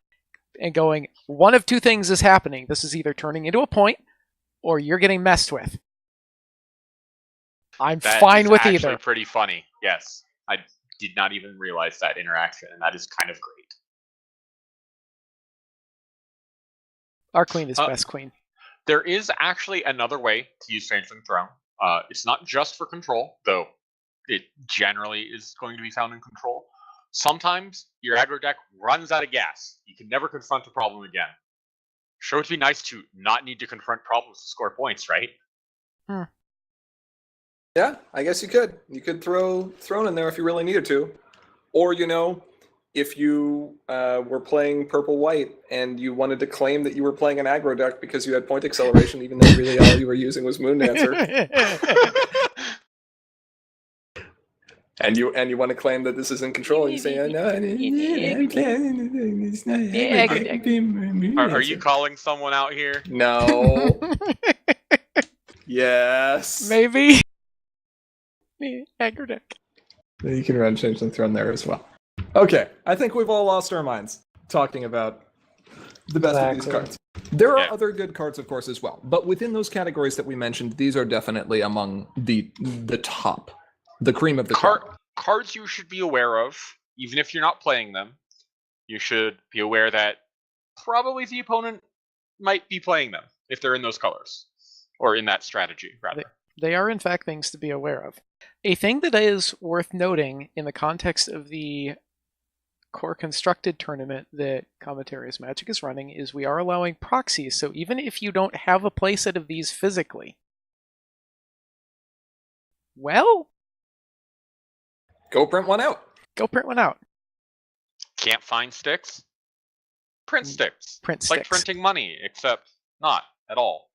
and going, one of 2 things is happening. This is either turning into a point or you're getting messed with. I'm That fine is with actually either. pretty funny. Yes. I did not even realize that interaction, and that is kind of great. Our queen is Uh, best queen. There is actually another way to use Changeling Throne. It's not just for control, though it generally is going to be found in control. Sometimes your aggro deck runs out of gas. You can never confront a problem again. Sure, it'd be nice to not need to confront problems to score points, right? Yeah, I guess you could. You could throw Throne in there if you really needed to. Or, if you were playing purple-white and you wanted to claim that you were playing an aggro deck because you had point acceleration, even though really all you were using was Moon Dancer, and you want to claim that this is in control, and you say, "Oh, no, I'm playing. It's not aggro Are you calling someone out here? No. Yes. Maybe. Aggro deck. You can run Changeling Throne there as well. Okay, I think we've all lost our minds talking about the best of these Exactly. cards. There are Yeah. other good cards, of course, as well. But within those categories that we mentioned, these are definitely among the top, the cream of the crop. Cards you should be aware of, even if you're not playing them. You should be aware that probably the opponent might be playing them if they're in those colors. Or in that strategy, rather. They are, in fact, things to be aware of. A thing that is worth noting in the context of the core constructed tournament that Commentaries Magic is running is we are allowing proxies, so even if you don't have a playset of these physically, well, Go print one out. go print one out. Can't find sticks? Print sticks. Print It's like sticks. printing money, except not at all.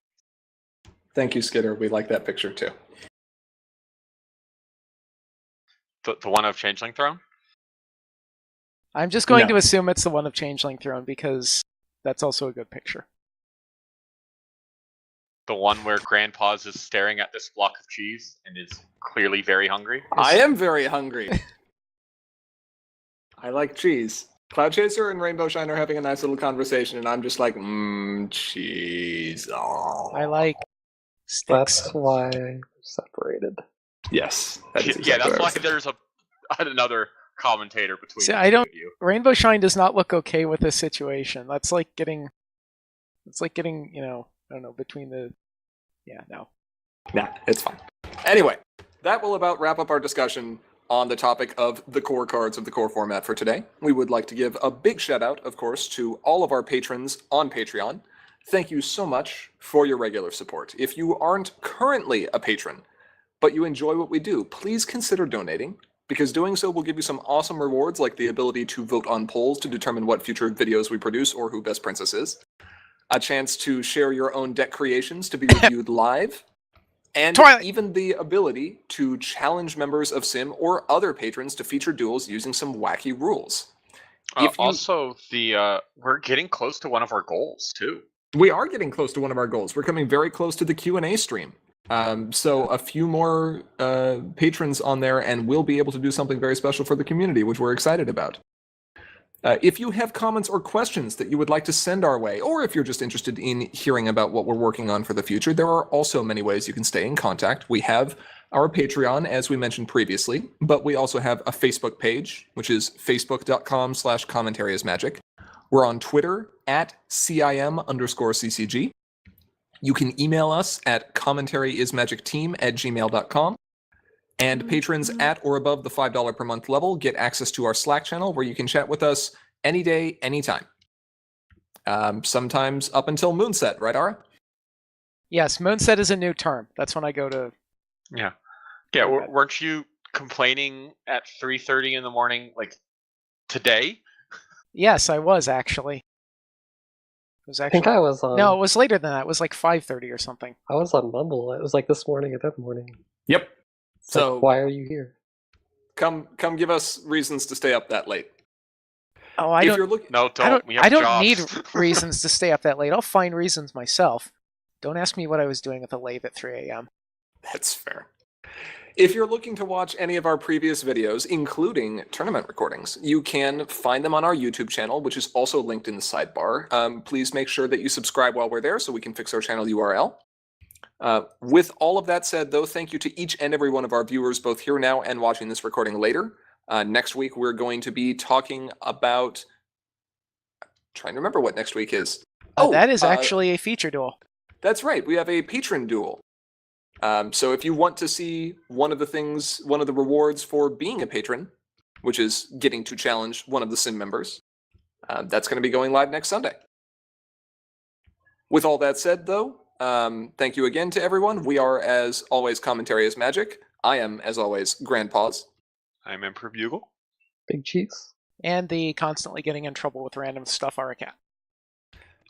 Thank you, Skitter. We like that picture too. The one of Changeling Throne? I'm just going No. to assume it's the one of Changeling Throne because that's also a good picture. The one where Grandpa's is staring at this block of cheese and is clearly very hungry? I am very hungry. I like cheese. Cloud Chaser and Rainbow Shine are having a nice little conversation, and I'm just like, cheese. Oh. I like sticks. That's why we're separated. Yes. That is Yeah, exactly that's what I why was thinking. there's another commentator between See, the I two don't- of you. Rainbow Shine does not look okay with this situation. That's like getting, I don't know, between the, yeah, no. Nah, it's fine. Anyway, that will about wrap up our discussion on the topic of the core cards of the core format for today. We would like to give a big shout out, of course, to all of our patrons on Patreon. Thank you so much for your regular support. If you aren't currently a patron, but you enjoy what we do, please consider donating, because doing so will give you some awesome rewards like the ability to vote on polls to determine what future videos we produce or who Best Princess is, a chance to share your own deck creations to be reviewed live, and Twilight. even the ability to challenge members of Sim or other patrons to feature duels using some wacky rules. If you- Also, we're getting close to one of our goals, too. We are getting close to one of our goals. We're coming very close to the Q&A stream. So a few more patrons on there, and we'll be able to do something very special for the community, which we're excited about. If you have comments or questions that you would like to send our way, or if you're just interested in hearing about what we're working on for the future, there are also many ways you can stay in contact. We have our Patreon, as we mentioned previously, but we also have a Facebook page, which is facebook.com/commentariesmagic. We're on Twitter @CIM_CCG. You can email us at commentariesmagicteam@gmail.com. And patrons at or above the $5 per month level get access to our Slack channel where you can chat with us any day, anytime. Sometimes up until moonset, right, Ara? Yes, Moonset is a new term. That's when I go to. Yeah. Yeah, weren't you complaining at 3:30 in the morning, like, today? Yes, I was actually. It was I think actually. I was on. No, it was later than that. It was like 5:30 or something. I was on Mumble. It was like this morning or that morning. Yep. It's like, So why are you here? come give us reasons to stay up that late. Oh, I If don't. you're looking, No, don't. We have I don't jobs. need reasons to stay up that late. I'll find reasons myself. Don't ask me what I was doing at the lathe at 3 a.m. that's fair. If you're looking to watch any of our previous videos, including tournament recordings, you can find them on our YouTube channel, which is also linked in the sidebar. Please make sure that you subscribe while we're there so we can fix our channel URL. With all of that said, though, thank you to each and every one of our viewers, both here now and watching this recording later. Next week, we're going to be talking about... I'm trying to remember what next week is. That is actually a feature duel. That's right. We have a patron duel. So if you want to see one of the rewards for being a patron, which is getting to challenge one of the Sim members, that's going to be going live next Sunday. With all that said, though, thank you again to everyone. We are, as always, Commentary is Magic. I am, as always, Grandpaws. I'm Emperor Bugle. Big Cheese. And the constantly getting in trouble with random stuff Aracat.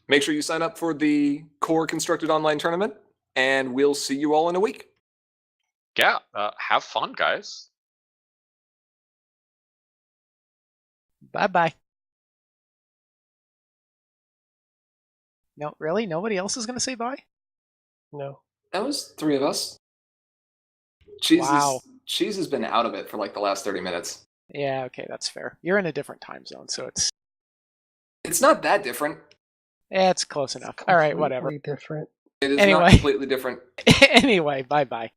Make sure you sign up for the Core Constructed Online Tournament, and we'll see you all in a week. Yeah, have fun, guys. Bye-bye. No, really? Nobody else is going to say bye? No. That was 3 of us. Cheese, Wow. Cheese has been out of it for like the last 30 minutes. Yeah, okay, that's fair. You're in a different time zone, so It's not that different. it's close enough. All right, whatever. Completely different. It is Anyway. not completely different. Anyway, bye-bye.